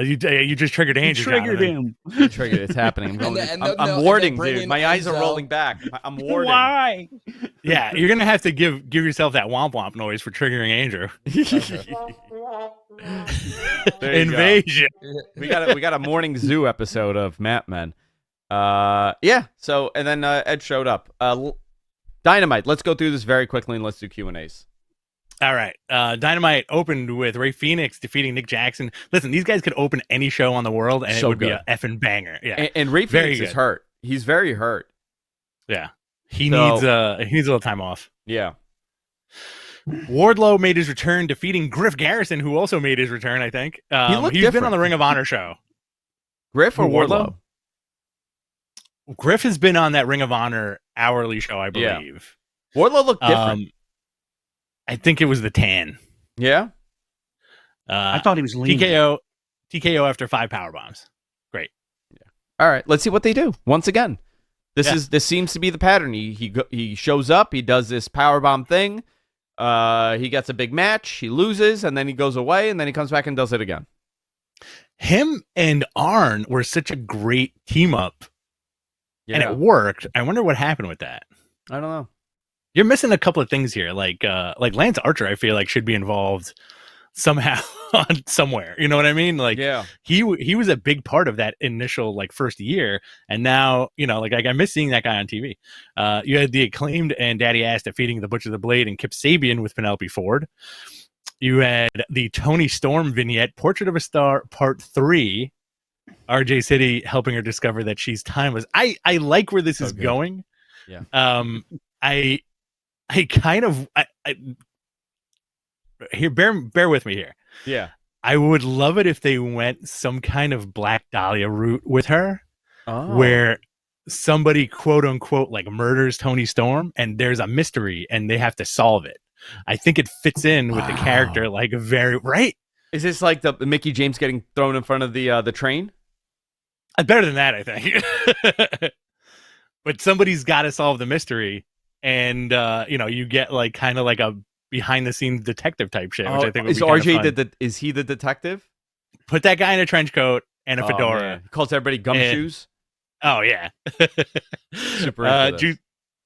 You just triggered Andrew. Triggered him. It's happening. I'm warding, dude. My eyes are rolling back. I'm warding. Why? Yeah, you're gonna have to give yourself that womp womp noise for triggering Andrew. Invasion. We got a morning zoo episode of Map Men. Yeah. So and then Ed showed up. Dynamite. Let's go through this very quickly and let's do Q&As. All right. Dynamite opened with Ray Phoenix defeating Nick Jackson. Listen, these guys could open any show on the world and it would be a effing banger. Yeah. And Ray Phoenix is hurt. He's very hurt. Yeah. He needs a little time off. Yeah. Wardlow made his return defeating Griff Garrison, who also made his return, I think. He's been on the Ring of Honor show. Griff or Wardlow? Griff has been on that Ring of Honor hourly show, I believe. Yeah. Wardlow looked different. I think it was the tan. Yeah? I thought he was lean. TKO after 5 power bombs. Great. Yeah. All right, let's see what they do. Once again, this seems to be the pattern. He shows up, he does this power bomb thing. He gets a big match, he loses, and then he goes away, and then he comes back and does it again. Him and Arn were such a great team up, and it worked. I wonder what happened with that. I don't know. You're missing a couple of things here, like Lance Archer. I feel like should be involved somehow somewhere. You know what I mean? Like, he was a big part of that initial first year, and now I miss seeing that guy on TV. You had the Acclaimed and Daddy Ass defeating the Butcher the Blade and Kip Sabian with Penelope Ford. You had the Tony Storm vignette, Portrait of a Star Part 3. RJ City helping her discover that she's timeless. I like where this is going. Yeah. I kind of here bear with me here. Yeah. I would love it if they went some kind of Black Dahlia route with her, where somebody quote unquote like murders Tony Storm, and there's a mystery, and they have to solve it. I think it fits in with the character like very right. Is this like the Mickey James getting thrown in front of the train? Better than that, I think. But somebody's got to solve the mystery, and you get like kind of like a behind the scenes detective type shit, which I think would is be RJ is he the detective? Put that guy in a trench coat and a fedora. Man. He calls everybody gumshoes. Oh yeah. Super.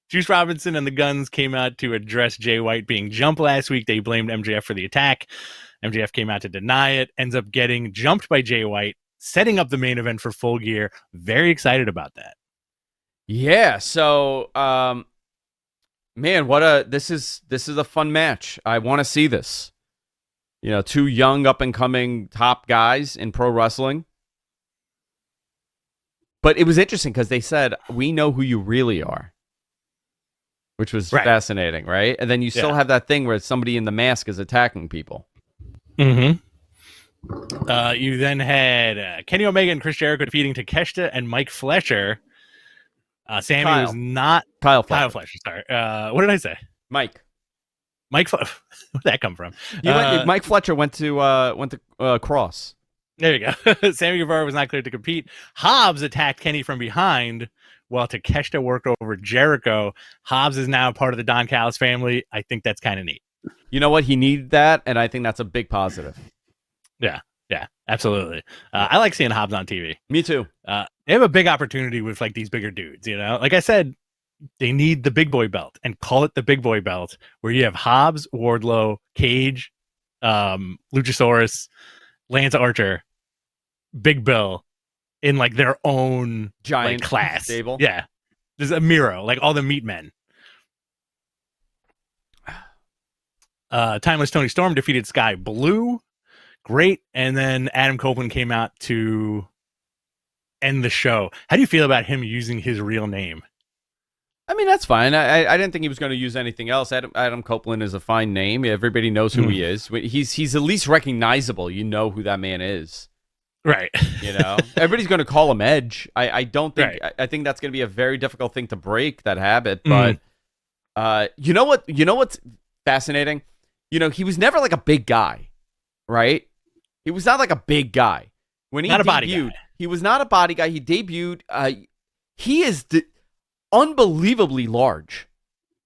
Juice Robinson and the Guns came out to address Jay White being jumped last week. They blamed MJF for the attack. MJF came out to deny it, ends up getting jumped by Jay White, setting up the main event for Full Gear. Very excited about that. Yeah, so man, this is a fun match. I want to see this. Two young up and coming top guys in pro wrestling. But it was interesting because they said, "We know who you really are." Which was fascinating, right? And then you still have that thing where somebody in the mask is attacking people. Mm-hmm. You then had Kenny Omega and Chris Jericho defeating Takeshita and Mike Fletcher. Sammy was not Kyle Fletcher. Sorry, what did I say? Mike. Where'd that come from? Mike Fletcher went to Cross. There you go. Sammy Guevara was not cleared to compete. Hobbs attacked Kenny from behind, while Takeshita worked over Jericho. Hobbs is now part of the Don Callis family. I think that's kind of neat. You know what? He needed that, and I think that's a big positive. Yeah, absolutely. I like seeing Hobbs on TV. Me too. They have a big opportunity with like these bigger dudes. Like I said, they need the big boy belt, and call it the big boy belt, where you have Hobbs, Wardlow, Cage, Luchasaurus, Lance Archer, Big Bill, in like their own giant class stable. Yeah, there's a Miro, like all the meat men. Timeless Tony Storm defeated Sky Blue. Great. And then Adam Copeland came out to end the show. How do you feel about him using his real name? I mean, that's fine. I didn't think he was going to use anything else. Adam Copeland is a fine name. Everybody knows who he is. He's at least recognizable. You know who that man is. Right. Everybody's going to call him Edge. I don't think, I think that's going to be a very difficult thing to break, that habit. But you know what's fascinating? He was never like a big guy, right? He was not like a big guy. When he debuted, he was not a body guy. He debuted. He is unbelievably large.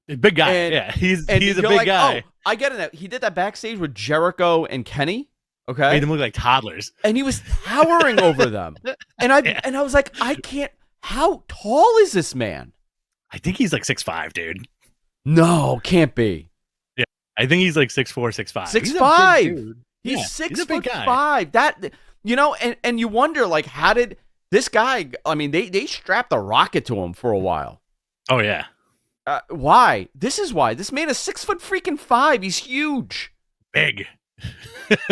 Big guy. He's a big guy. Oh, I get it. He did that backstage with Jericho and Kenny. Okay. Made them look like toddlers. And he was towering over them. And I was like, I can't. How tall is this man? I think he's like 6'5", dude. No, can't be. Yeah. I think he's like 6'4", 6'5". 6'5". He's 6'5". That, and you wonder, like, how did this guy, I mean, they strapped a rocket to him for a while. Oh, yeah. Why? This is why. This man is 6'5". He's huge. Big.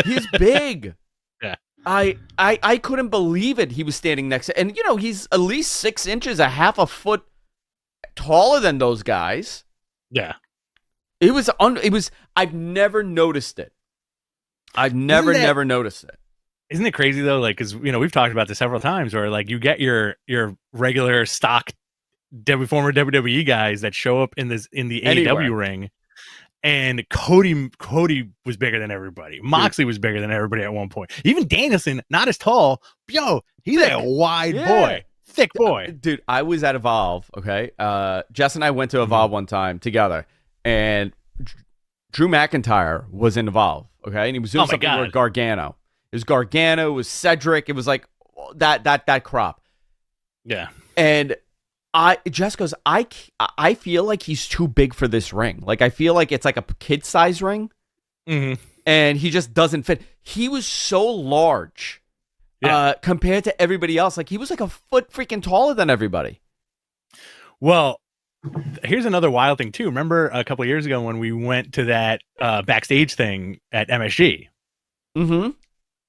He's big. Yeah. I couldn't believe it. He was standing next to, and he's at least 6 inches, a half a foot taller than those guys. Yeah. It was I've never noticed it. I've never noticed it. Isn't it crazy though? Like, because we've talked about this several times, where like you get your regular stock former WWE guys that show up in the AEW ring, and Cody was bigger than everybody. Moxley was bigger than everybody at one point. Even Danielson, not as tall. Yo, he's a wide boy, thick boy. Dude, I was at Evolve. Okay, Jess and I went to Evolve one time together, and Drew McIntyre was in Evolve. Okay, and he was doing something with Gargano. It was Gargano, it was Cedric, it was like that crop. Yeah. And Jess goes, I feel like he's too big for this ring. Like, I feel like it's like a kid size ring. Mm-hmm. And he just doesn't fit. He was so large compared to everybody else. Like, he was like a foot freaking taller than everybody. Well, here's another wild thing too. Remember a couple of years ago when we went to that backstage thing at MSG? Mm-hmm.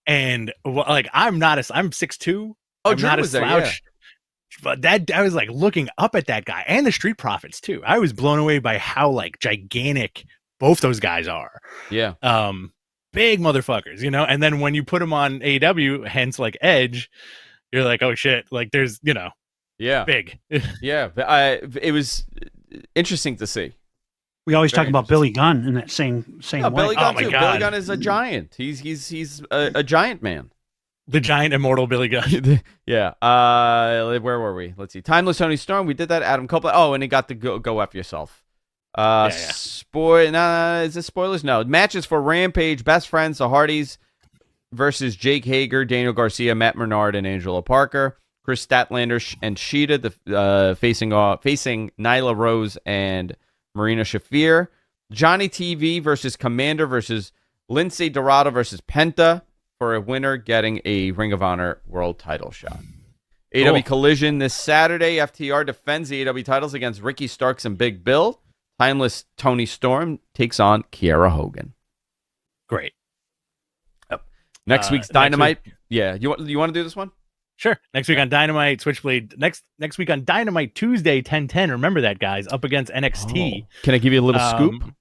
And like, I'm 6'2". Oh, I'm Drew not a was slouch. There, yeah. But I was like looking up at that guy and the Street Profits too. I was blown away by how like gigantic both those guys are. Yeah. Big motherfuckers, And then when you put them on AEW, hence like Edge, you're like, oh shit, like there's Yeah. Big. Yeah. It was interesting to see. We always talk about Billy Gunn in that same way. Billy Gunn my too. God. Billy Gunn is a giant. He's a giant man. The giant immortal Billy Gunn. Yeah. Where were we? Let's see. Timeless Tony Storm. We did that. Adam Copeland. Oh, and he got the go F yourself. Yeah. Is this spoilers? No. Matches for Rampage. Best Friends. The Hardys versus Jake Hager, Daniel Garcia, Matt Menard, and Angela Parker. Chris Statlander and Sheeta facing Nyla Rose and Marina Shafir. Johnny TV versus Commander versus Lindsay Dorado versus Penta for a winner getting a Ring of Honor World Title shot. AEW Collision this Saturday. FTR defends the AEW titles against Ricky Starks and Big Bill. Timeless Tony Storm takes on Kiera Hogan. Great. Next week's Dynamite. Yeah, you want to do this one? Sure. Next week on Dynamite, Switchblade. Next week on Dynamite, Tuesday, 10/10. Remember that, guys. Up against NXT. Can I give you a little scoop?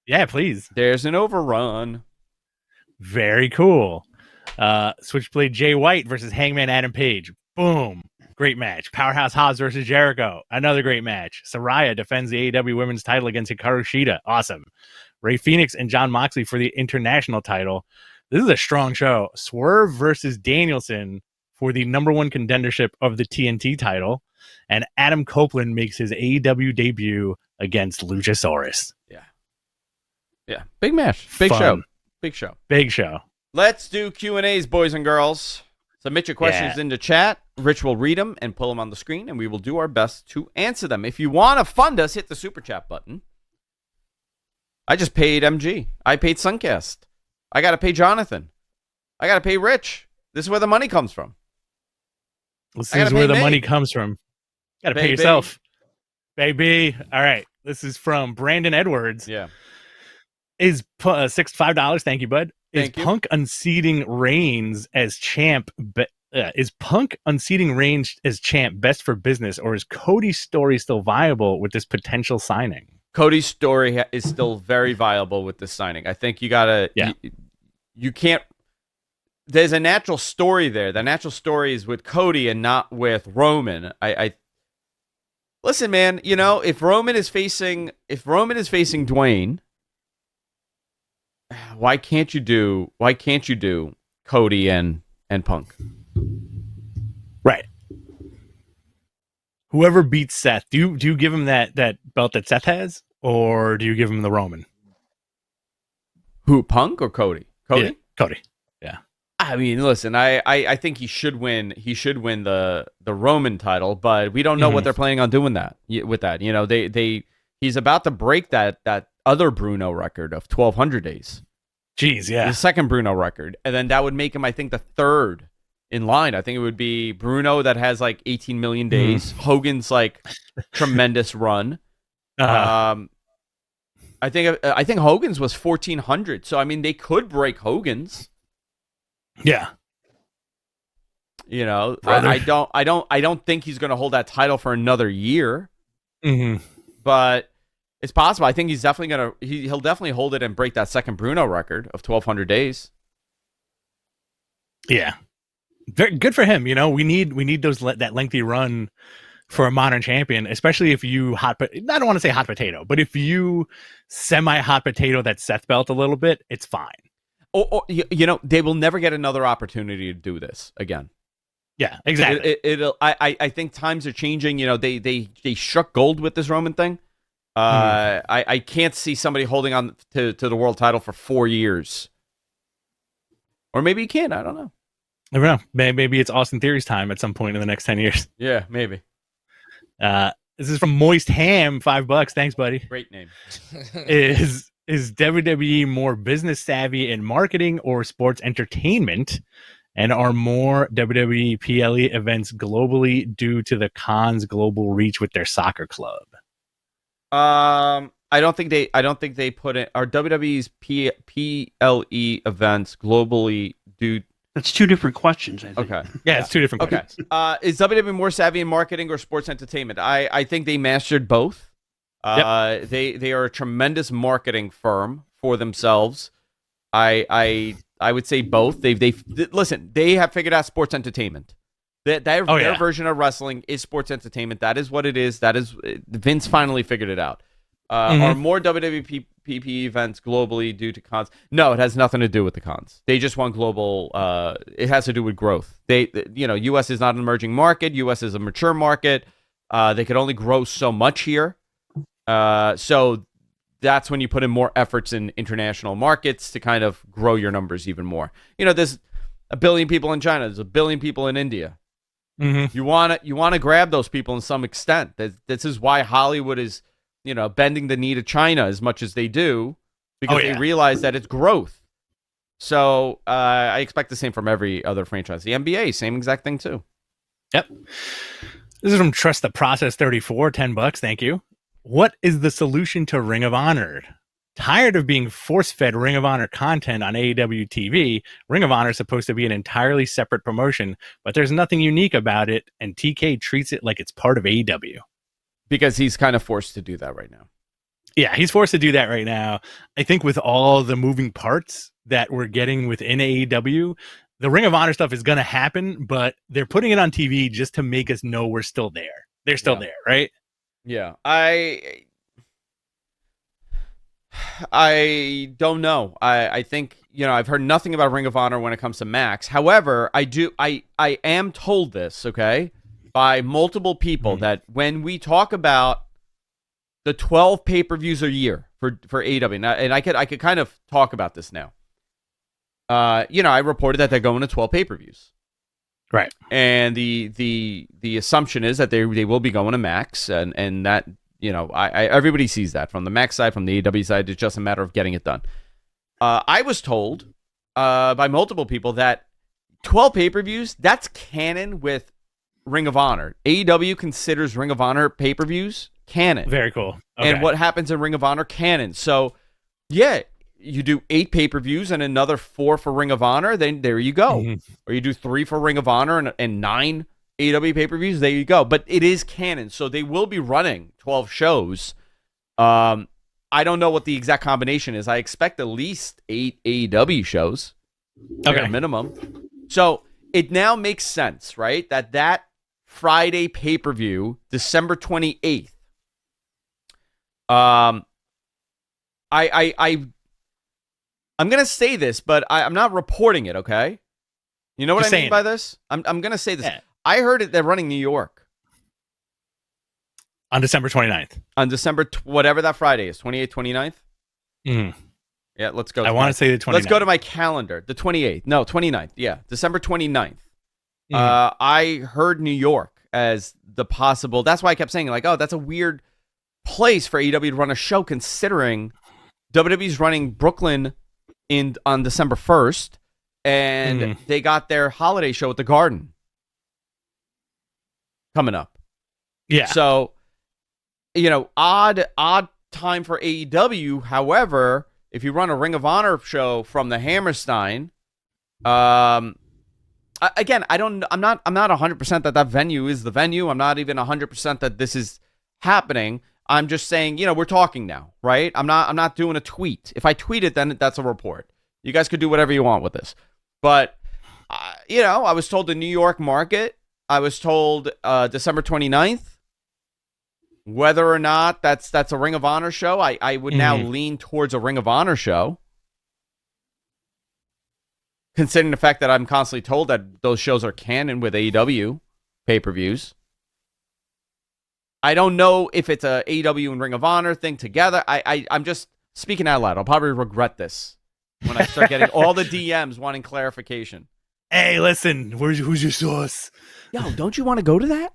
Yeah, please. There's an overrun. Very cool. Switchblade Jay White versus Hangman Adam Page. Boom. Great match. Powerhouse Hobbs versus Jericho. Another great match. Saraya defends the AEW Women's title against Hikaru Shida. Awesome. Ray Phoenix and Jon Moxley for the international title. This is a strong show. Swerve versus Danielson for the #1 contendership of the TNT title. And Adam Copeland makes his AEW debut against Luchasaurus. Yeah. Big match. Big show. Big show. Let's do Q&As, boys and girls. Submit your questions into chat. Rich will read them and pull them on the screen, and we will do our best to answer them. If you want to fund us, hit the super chat button. I just paid MG. I paid Suncast. I got to pay Jonathan. I got to pay Rich. This is where the money comes from. This is where the money comes from. Got to pay yourself. Baby. All right. This is from Brandon Edwards. Yeah. Is $5? Thank you, bud. Thank you. Punk unseating Reigns as champ? Is Punk unseating Reigns as champ best for business, or is Cody's story still viable with this potential signing? Cody's story is still very viable with this signing. I think you gotta. Yeah. You can't. There's a natural story there. The natural story is with Cody and not with Roman. I listen, man. You know, if Roman is facing Dwayne, why can't you do Cody and Punk? Right. Whoever beats Seth, do you give him that belt that Seth has, or do you give him the Roman? Who, Punk or Cody? Cody. Yeah, Cody. Yeah. I mean, listen, I think he should win. He should win the Roman title, but we don't know what they're planning on doing with that. You know, he's about to break that other Bruno record of 1,200 days. Jeez, yeah. The second Bruno record, and then that would make him, I think, the third in line. I think it would be Bruno that has like 18 million days. Hogan's like tremendous run. I think Hogan's was 1,400. So I mean, they could break Hogan's. Yeah. You know, I don't think he's going to hold that title for another year. But it's possible. I think he's definitely he'll definitely hold it and break that second Bruno record of 1,200 days. Yeah. Very good for him. You know, we need that lengthy run for a modern champion, especially if you I don't want to say hot potato, but if you semi hot potato that Seth belt a little bit, it's fine. Or you know, they will never get another opportunity to do this again. Yeah, exactly. I think times are changing. You know, they struck gold with this Roman thing. I can't see somebody holding on to the world title for 4 years. Or maybe you can. I don't know. Never know. Maybe it's Austin Theory's time at some point in the next 10 years. Yeah, maybe. This is from Moist Ham. $5. Thanks, buddy. Great name. Is WWE more business savvy in marketing or sports entertainment? And are more WWE PLE events globally due to the Khan's global reach with their soccer club? I don't think they put it. Are WWE's PLE events globally due? That's two different questions, I think. Okay. Yeah, it's two different questions. Okay. Is WWE more savvy in marketing or sports entertainment? I think they mastered both. Yep. They are a tremendous marketing firm for themselves. I would say both. Listen, they have figured out sports entertainment. Their version of wrestling is sports entertainment. That is what it is. That is Vince finally figured it out. Are more WWE PPE events globally due to cons? No, it has nothing to do with the cons. They just want global. It has to do with growth. U.S. is not an emerging market. U.S. is a mature market. They could only grow so much here. So that's when you put in more efforts in international markets to kind of grow your numbers even more. There's 1 billion people in China. There's 1 billion people in India. Mm-hmm. You want to grab those people in some extent. This is why Hollywood is, bending the knee to China as much as they do, because they realize that it's growth. So I expect the same from every other franchise. The NBA, same exact thing too. Yep. This is from Trust the Process 34, $10. Thank you. What is the solution to Ring of Honor? Tired of being force-fed Ring of Honor content on AEW TV, Ring of Honor is supposed to be an entirely separate promotion, but there's nothing unique about it, and TK treats it like it's part of AEW. Because he's kind of forced to do that right now. Yeah, he's forced to do that right now. I think with all the moving parts that we're getting within AEW, the Ring of Honor stuff is going to happen, but they're putting it on TV just to make us know we're still there. They're still there, right? Yeah, I don't know. I think, I've heard nothing about Ring of Honor when it comes to Max. However, I am told this, okay, by multiple people that when we talk about the 12 pay-per-views a year for AEW, and I could kind of talk about this now. I reported that they're going to 12 pay-per-views. Right. And the assumption is that they will be going to Max, and that, everybody sees that from the Max side, from the AEW side. It's just a matter of getting it done. I was told by multiple people that 12 pay-per-views, that's canon with Ring of Honor. AEW considers Ring of Honor pay-per-views canon. Very cool. Okay. And what happens in Ring of Honor, canon. So, yeah, you do 8 pay-per-views and another 4 for Ring of Honor, then there you go. Mm-hmm. Or you do 3 for Ring of Honor and 9 AEW pay-per-views, there you go. But it is canon, so they will be running 12 shows. I don't know what the exact combination is. I expect at least 8 AEW shows. Okay. Minimum. So it now makes sense, right? That Friday pay-per-view, December 28th. I'm going to say this, but I'm not reporting it, okay? You know what I mean by this? I'm going to say this. Yeah. I heard it. They're running New York. On December 29th. On December, whatever that Friday is, 28th, 29th? Mm-hmm. Yeah, let's go. I want to say the 29th. Let's go to my calendar. The 28th. No, 29th. Yeah, December 29th. Mm-hmm. I heard New York as the possible. That's why I kept saying, that's a weird place for AEW to run a show, considering WWE's running Brooklyn on December 1st, and they got their holiday show at the Garden coming up. Yeah. So, odd time for AEW. However, if you run a Ring of Honor show from the Hammerstein, again, I'm not 100% that venue is the venue. I'm not even 100% that this is happening. I'm just saying, we're talking now, right? I'm not doing a tweet. If I tweet it, then that's a report. You guys could do whatever you want with this. But, I was told the New York market. I was told December 29th. Whether or not that's a Ring of Honor show, I would now lean towards a Ring of Honor show. Considering the fact that I'm constantly told that those shows are canon with AEW pay-per-views. I don't know if it's a AEW and Ring of Honor thing together. I'm just speaking out loud. I'll probably regret this when I start getting all the DMs wanting clarification. Hey, listen, who's your source? Yo, don't you want to go to that?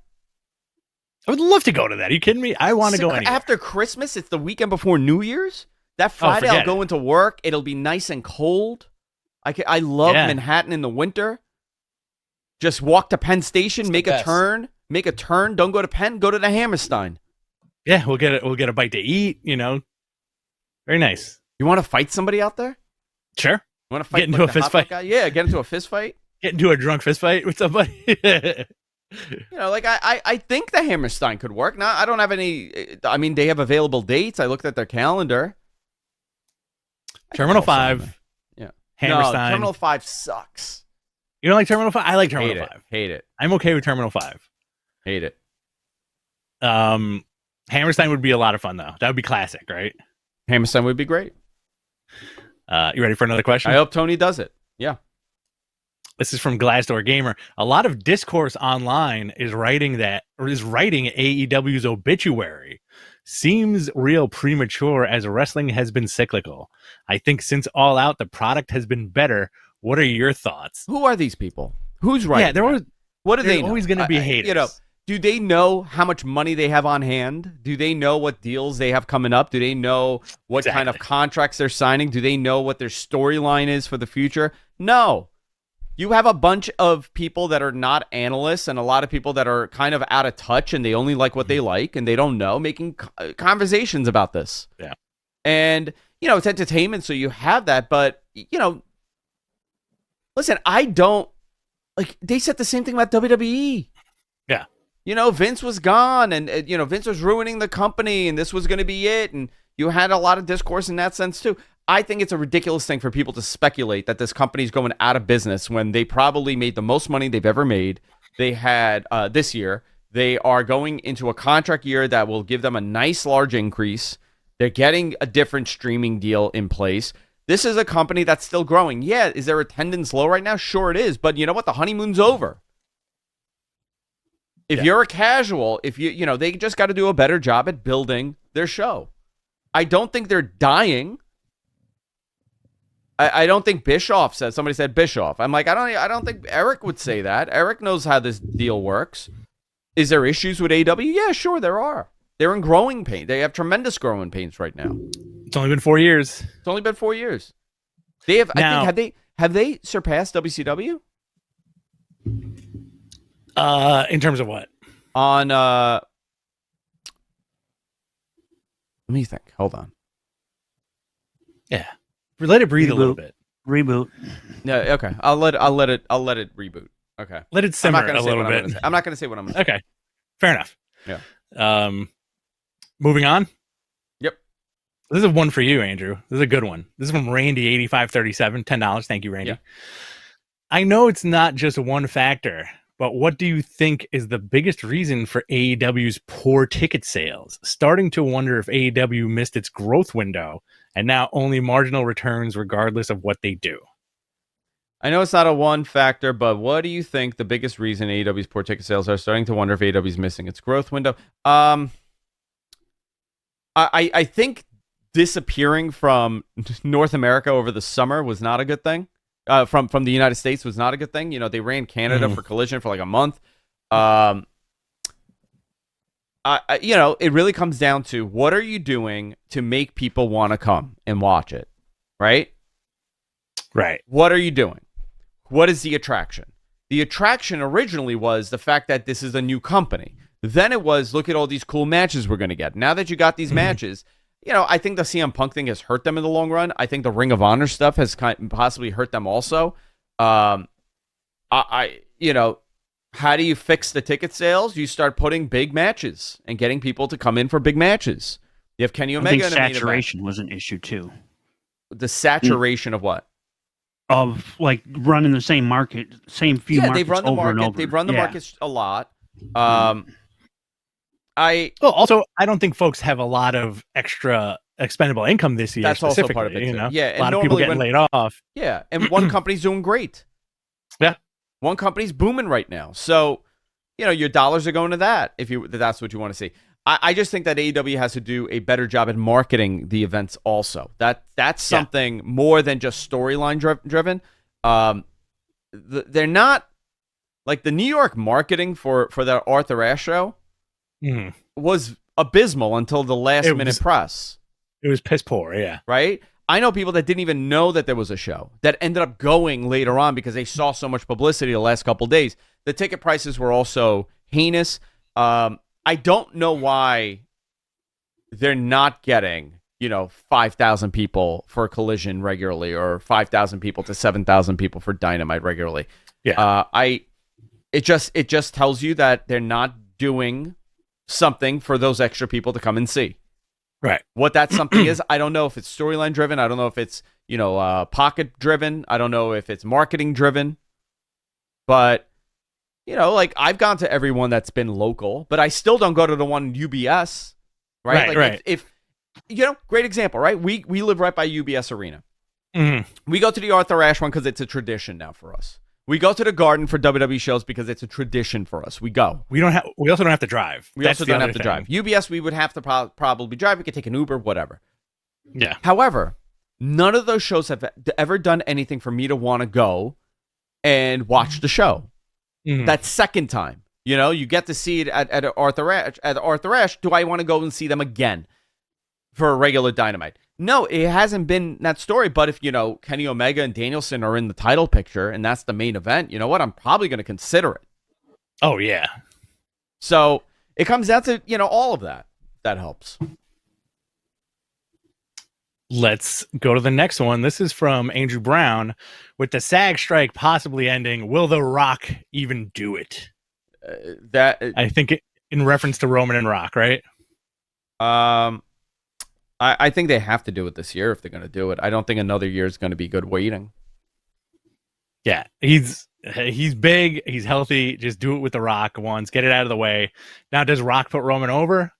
I would love to go to that. Are you kidding me? I want to go anywhere. After Christmas, it's the weekend before New Year's. That Friday, I'll go into work. It'll be nice and cold. I love Manhattan in the winter. Just walk to Penn Station, make a turn. Don't go to Penn. Go to the Hammerstein. Yeah, we'll get a bite to eat. Very nice. You want to fight somebody out there? Sure. You want to fight? Get into a fist fight? Yeah, get into a fist fight. Get into a drunk fist fight with somebody. I think the Hammerstein could work. Now, I don't have any. I mean, they have available dates. I looked at their calendar. Terminal 5. Yeah. Hammerstein. No, Terminal 5 sucks. You don't like Terminal 5? I like Terminal 5. Hate it. I'm okay with Terminal 5. Hate it. Hammerstein would be a lot of fun, though. That would be classic, right? Hammerstein would be great. You ready for another question? I hope Tony does it. Yeah. This is from Glassdoor Gamer. A lot of discourse online is writing AEW's obituary. Seems real premature as wrestling has been cyclical. I think since All Out, the product has been better. What are your thoughts? Who are these people? Who's writing? Yeah, what do they know? Always going to be haters. Do they know how much money they have on hand? Do they know what deals they have coming up? Do they know what kind of contracts they're signing? Do they know what their storyline is for the future? No. You have a bunch of people that are not analysts and a lot of people that are kind of out of touch and they only like what they like and they don't know, making conversations about this. Yeah. And, it's entertainment, so you have that. But, listen, they said the same thing about WWE. Yeah. Vince was gone and, Vince was ruining the company and this was going to be it. And you had a lot of discourse in that sense, too. I think it's a ridiculous thing for people to speculate that this company is going out of business when they probably made the most money they've ever made. They had this year. They are going into a contract year that will give them a nice large increase. They're getting a different streaming deal in place. This is a company that's still growing. Yeah, is their attendance low right now? Sure it is. But you know what? The honeymoon's over. If you're a casual, they just got to do a better job at building their show. I don't think they're dying. I don't think Bischoff said. Somebody said Bischoff. I'm like, I don't think Eric would say that. Eric knows how this deal works. Is there issues with AEW? Yeah, sure there are. They're in growing pain. They have tremendous growing pains right now. It's only been 4 years. It's only been 4 years. They have. Now, I think have they surpassed WCW? In terms of what? On let me think. Hold on. Yeah. Let it breathe a little bit. Reboot. Yeah, okay. I'll let it reboot. Okay. Let it simmer a little bit. I'm not going to say what I'm going to say. Okay. Fair enough. Yeah. Moving on. Yep. This is one for you, Andrew. This is a good one. This is from Randy8537. $10. Thank you, Randy. Yeah. I know it's not just one factor, but what do you think is the biggest reason for AEW's poor ticket sales? Starting to wonder if AEW missed its growth window and now only marginal returns regardless of what they do. I know it's not a one factor, but what do you think the biggest reason AEW's poor ticket sales are? Starting to wonder if AEW's missing its growth window. I think disappearing from North America over the summer was not a good thing. From the United States was not a good thing. They ran Canada for Collision for like a month. It really comes down to what are you doing to make people want to come and watch it, right? Right. What are you doing? What is the attraction? The attraction originally was the fact that this is a new company. Then it was, look at all these cool matches we're going to get. Now that you got these matches, I think the CM Punk thing has hurt them in the long run. I think the Ring of Honor stuff has possibly hurt them also. How do you fix the ticket sales? You start putting big matches and getting people to come in for big matches. You have Kenny Omega. I think saturation was an issue too. The saturation of what? Of like running the same market, same few markets they've run the over market. and over. They've run the markets a lot. I don't think folks have a lot of extra expendable income this year. That's also part of it. Yeah, a lot of people getting laid off. Yeah, and one company's doing great. Yeah, one company's booming right now. So, your dollars are going to that if that's what you want to see. I just think that AEW has to do a better job at marketing the events also. That's something more than just storyline driven. They're not like the New York marketing for the Arthur Ashe show was abysmal until the last minute press. It was piss poor, yeah. Right? I know people that didn't even know that there was a show that ended up going later on because they saw so much publicity the last couple of days. The ticket prices were also heinous. I don't know why they're not getting, 5,000 people for Collision regularly or 5,000 people to 7,000 people for Dynamite regularly. Yeah. It just tells you that they're not doing something for those extra people to come and see. Right. What that something is, I don't know if it's storyline driven. I don't know if it's, pocket driven. I don't know if it's marketing driven. But, like I've gone to every one that's been local, but I still don't go to the one UBS, right? Right. If great example, right? We live right by UBS Arena. Mm-hmm. We go to the Arthur Ashe one because it's a tradition now for us. We go to the Garden for WWE shows because it's a tradition for us. We go. We also don't have to drive. We also don't have to drive. UBS, we would have to probably drive. We could take an Uber, whatever. Yeah. However, none of those shows have ever done anything for me to want to go and watch the show. Mm-hmm. That second time, you get to see it at Arthur Ashe. Do I want to go and see them again for a regular Dynamite? No, it hasn't been that story. But if, Kenny Omega and Danielson are in the title picture and that's the main event, you know what? I'm probably going to consider it. Oh, yeah. So it comes down to, all of that. That helps. Let's go to the next one. This is from Andrew Brown. With the SAG strike possibly ending, will The Rock even do it? I think in reference to Roman and Rock, right? I think they have to do it this year if they're going to do it. I don't think another year is going to be good waiting. Yeah, he's big, he's healthy. Just do it with The Rock once, get it out of the way. Now, does Rock put Roman over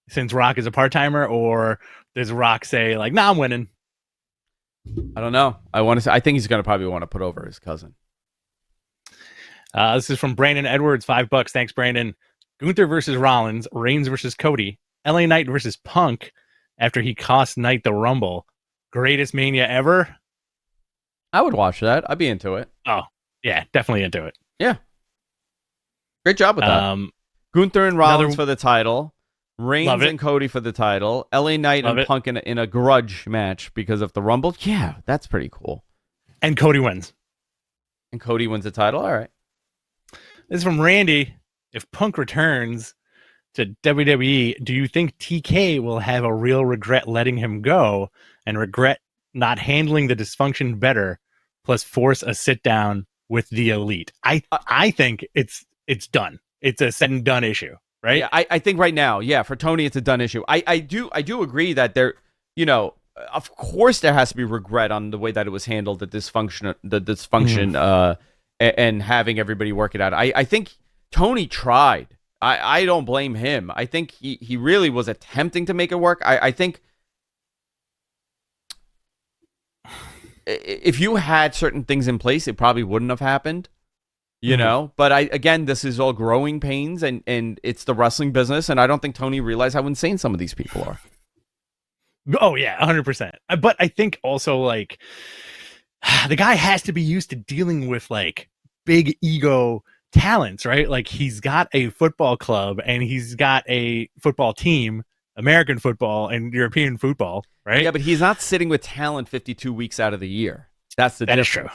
since Rock is a part-timer, or does Rock say like, "Nah, I'm winning"? I don't know. I think he's going to probably want to put over his cousin. This is from Brandon Edwards, $5. Thanks, Brandon. Gunther versus Rollins, Reigns versus Cody, LA Knight versus Punk. After he cost Knight the Rumble. Greatest Mania ever? I would watch that. I'd be into it. Oh, yeah, definitely into it. Yeah. Great job with that. Gunther and Rollins for the title. Reigns and Cody for the title. LA Knight and Punk in a grudge match because of the Rumble. Yeah, that's pretty cool. And Cody wins. And Cody wins the title? All right. This is from Randy. If Punk returns to WWE, do you think TK will have a real regret letting him go and regret not handling the dysfunction better, plus force a sit down with the Elite? I think it's done. It's a said and done issue, right? Yeah, I think right now, for Tony, it's a done issue. I do agree that there, of course there has to be regret on the way that it was handled, the dysfunction, and having everybody work it out. I think Tony tried. I don't blame him. I think he really was attempting to make it work. I think if you had certain things in place, it probably wouldn't have happened, know? But again, this is all growing pains and it's the wrestling business. And I don't think Tony realized how insane some of these people are. Oh, yeah, 100%. But I think also, like, the guy has to be used to dealing with, like, big ego talents, right? Like, he's got a football club and he's got a football team, American football and European football, right? Yeah, but he's not sitting with talent 52 weeks out of the year. That's the difference.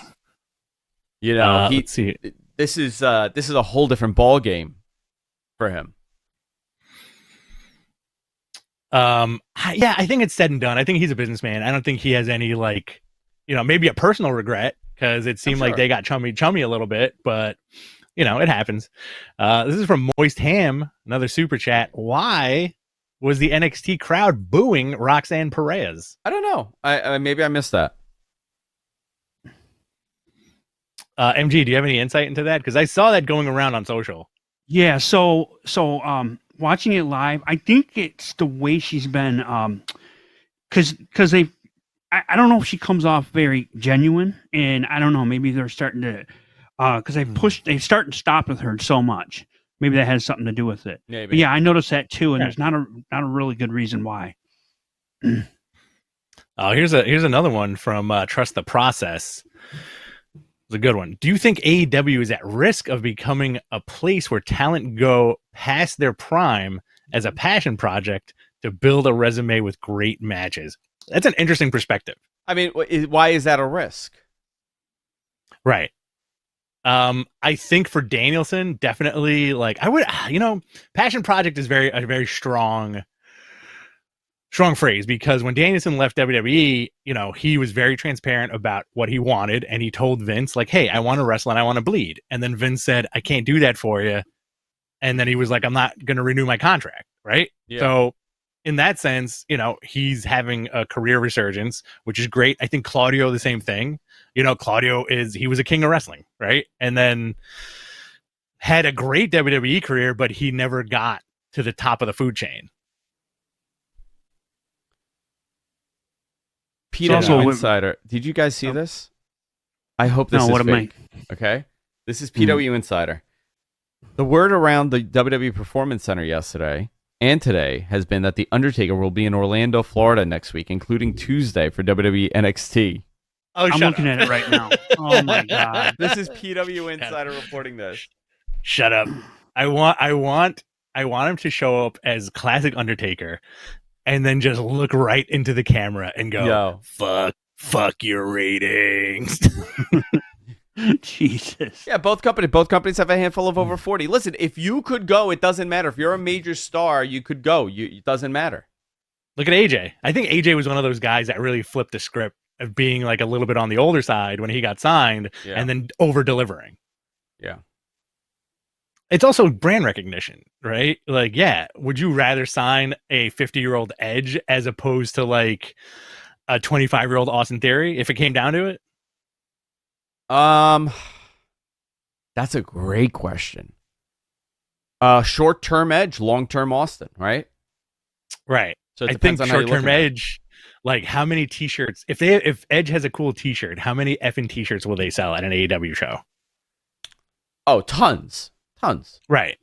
That is true. This is a whole different ball game for him. I think it's said and done. I think he's a businessman. I don't think he has any, like, maybe a personal regret because it seemed like they got chummy a little bit, but it happens. This is from Moist Ham, another super chat. Why was the NXT crowd booing Roxanne Perez? I don't know. I maybe I missed that. MG, do you have any insight into that? Because I saw that going around on social. Yeah. So watching it live, I think it's the way she's been. Because I don't know if she comes off very genuine, and I don't know. Maybe they're starting to. Because they start and stop with her so much. Maybe that has something to do with it. Maybe. But yeah, I noticed that too, and there's not a really good reason why. Here's another one from Trust the Process. It's a good one. Do you think AEW is at risk of becoming a place where talent go past their prime as a passion project to build a resume with great matches? That's an interesting perspective. I mean, why is that a risk? Right. I think for Danielson, definitely, like, I would, passion project is a very strong phrase, because when Danielson left WWE, he was very transparent about what he wanted, and he told Vince, like, hey, I want to wrestle and I want to bleed. And then Vince said, I can't do that for you. And then he was like, I'm not going to renew my contract. Right. Yeah. So in that sense, he's having a career resurgence, which is great. I think Claudio, the same thing. Claudio he was a king of wrestling, right? And then had a great WWE career, but he never got to the top of the food chain. PW Insider. Did you guys see this? I hope this is fake. Okay. This is PW Insider. The word around the WWE Performance Center yesterday and today has been that The Undertaker will be in Orlando, Florida next week, including Tuesday for WWE NXT. Oh, I'm looking at it right now. Oh my God. This is PW Insider reporting this. Shut up. I want him to show up as classic Undertaker and then just look right into the camera and go, "Yo, fuck your ratings." Jesus. Yeah, both companies have a handful of over 40. Listen, if you could go, it doesn't matter. If you're a major star, you could go. It doesn't matter. Look at AJ. I think AJ was one of those guys that really flipped the script of being like a little bit on the older side when he got signed and then over delivering. Yeah. It's also brand recognition, right? Like, would you rather sign a 50-year-old Edge as opposed to like a 25-year-old Austin Theory if it came down to it? That's a great question. Short-term Edge, long-term Austin, right? Right. So I think short-term Edge, like how many t-shirts, if Edge has a cool t-shirt, how many effing t-shirts will they sell at an AEW show? Oh, tons. Right.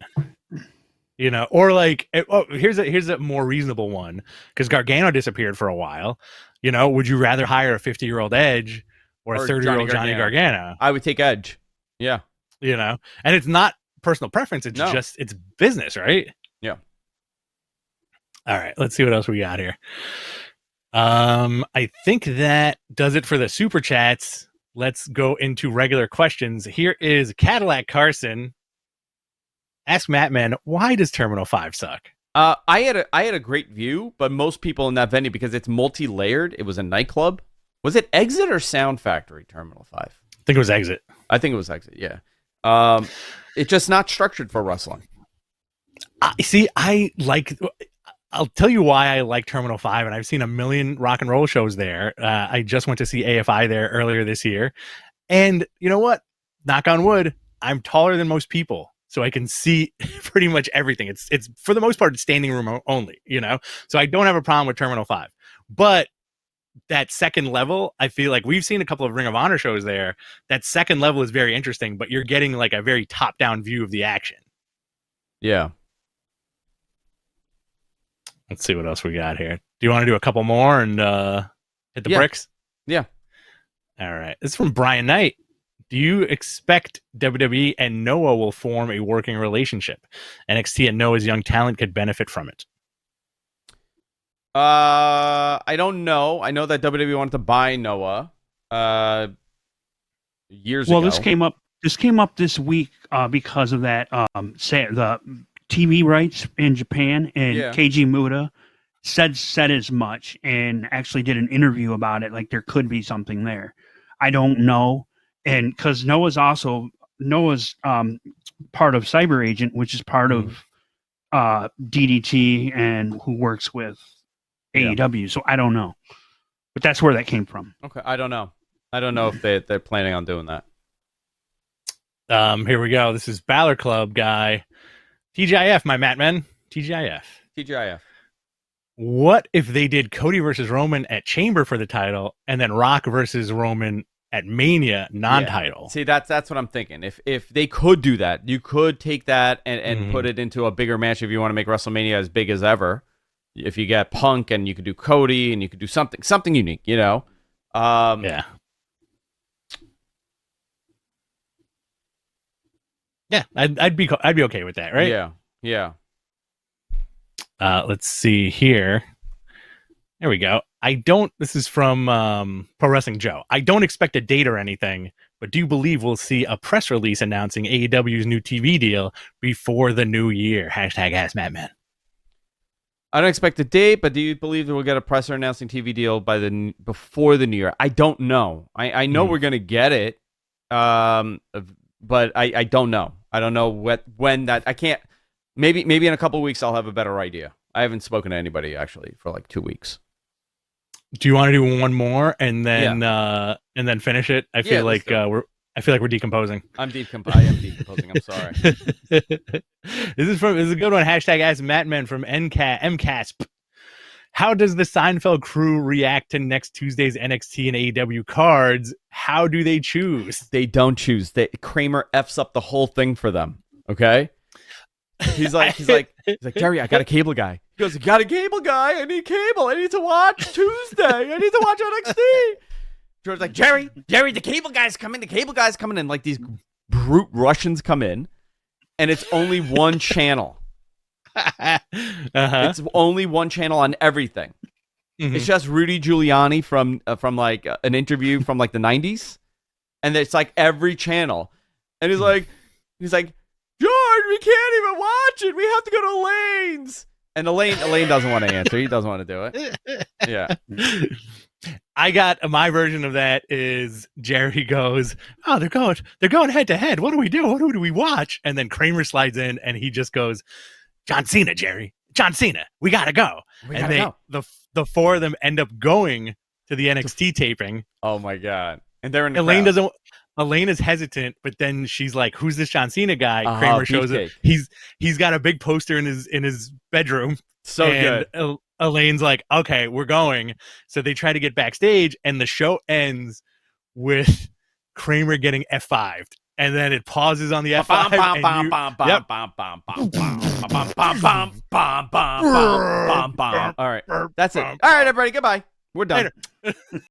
Or like, here's a more reasonable one, because Gargano disappeared for a while. Would you rather hire a 50-year-old Edge or a 30-year-old Johnny Gargano? I would take Edge. Yeah. And it's not personal preference. It's just, it's business, right? Yeah. All right. Let's see what else we got here. I think that does it for the super chats. Let's go into regular questions. Here is Cadillac Carson. Ask Mattman, why does Terminal 5 suck? I had a great view, but most people in that venue, because it's multi-layered, it was a nightclub. Was it Exit or Sound Factory, Terminal 5? I think it was Exit. Yeah. It's just not structured for wrestling. I'll tell you why I like Terminal 5, and I've seen a million rock and roll shows there. I just went to see AFI there earlier this year. And you know what? Knock on wood, I'm taller than most people, so I can see pretty much everything. It's for the most part, it's standing room only, So I don't have a problem with Terminal 5. But that second level, I feel like we've seen a couple of Ring of Honor shows there. That second level is very interesting, but you're getting like a very top-down view of the action. Yeah. Let's see what else we got here. Do you want to do a couple more and hit the bricks? Yeah. All right. This is from Brian Knight. Do you expect WWE and Noah will form a working relationship? NXT and Noah's young talent could benefit from it. I don't know. I know that WWE wanted to buy Noah years ago. Well, this came up this week because of that the TV rights in Japan, and Keiji Muda said as much and actually did an interview about it. Like there could be something there. I don't know. And because Noah's part of Cyber Agent, which is part of DDT and who works with AEW. So I don't know, but that's where that came from. Okay. I don't know if they're planning on doing that. Here we go. This is Balor Club guy. TGIF, my Mattman. TGIF. What if they did Cody versus Roman at Chamber for the title and then Rock versus Roman at Mania non-title? Yeah. See, that's what I'm thinking. If they could do that, you could take that and put it into a bigger match if you want to make WrestleMania as big as ever. If you get Punk and you could do Cody and you could do something unique, Yeah, I'd be okay with that, right? Yeah. Let's see here. There we go. This is from Pro Wrestling Joe. I don't expect a date or anything, but do believe we'll see a press release announcing AEW's new TV deal before the new year. #AskMattman. I don't expect a date, but do you believe that we'll get a presser announcing TV deal before the new year? I don't know. I know we're gonna get it, but I don't know. I don't know when that. I can't. Maybe in a couple of weeks I'll have a better idea. I haven't spoken to anybody actually for like 2 weeks. Do you want to do one more and then finish it? I feel like we're decomposing. I am decomposing. I'm sorry. This is a good one. Hashtag Ask Mattman from MCASP. How does the Seinfeld crew react to next Tuesday's NXT and AEW cards? How do they choose? They don't choose. Kramer F's up the whole thing for them. Okay. He's like, Jerry, I got a cable guy. He goes, you got a cable guy? I need cable. I need to watch Tuesday. I need to watch NXT. George's like, Jerry, the cable guy's coming. The cable guy's coming in. Like these brute Russians come in, and it's only one channel. It's only one channel on everything. Mm-hmm. It's just Rudy Giuliani from like an interview from like the 90s, and it's like every channel. And he's like, George, we can't even watch it. We have to go to Elaine's. And Elaine doesn't want to answer. He doesn't want to do it. Yeah. I got my version of that is Jerry goes, oh, they're going head to head. What do we do? What do we watch? And then Kramer slides in and he just goes, John Cena, Jerry. John Cena. We gotta go. The four of them end up going to the NXT taping. Oh my God. And they're in the crowd. Elaine is hesitant, but then she's like, "Who's this John Cena guy?" Kramer shows up. He's got a big poster in his bedroom. So good. Elaine's like, "Okay, we're going." So they try to get backstage, and the show ends with Kramer getting F5'd, and then it pauses on the F5. All right, that's it. All right, everybody, goodbye. We're done.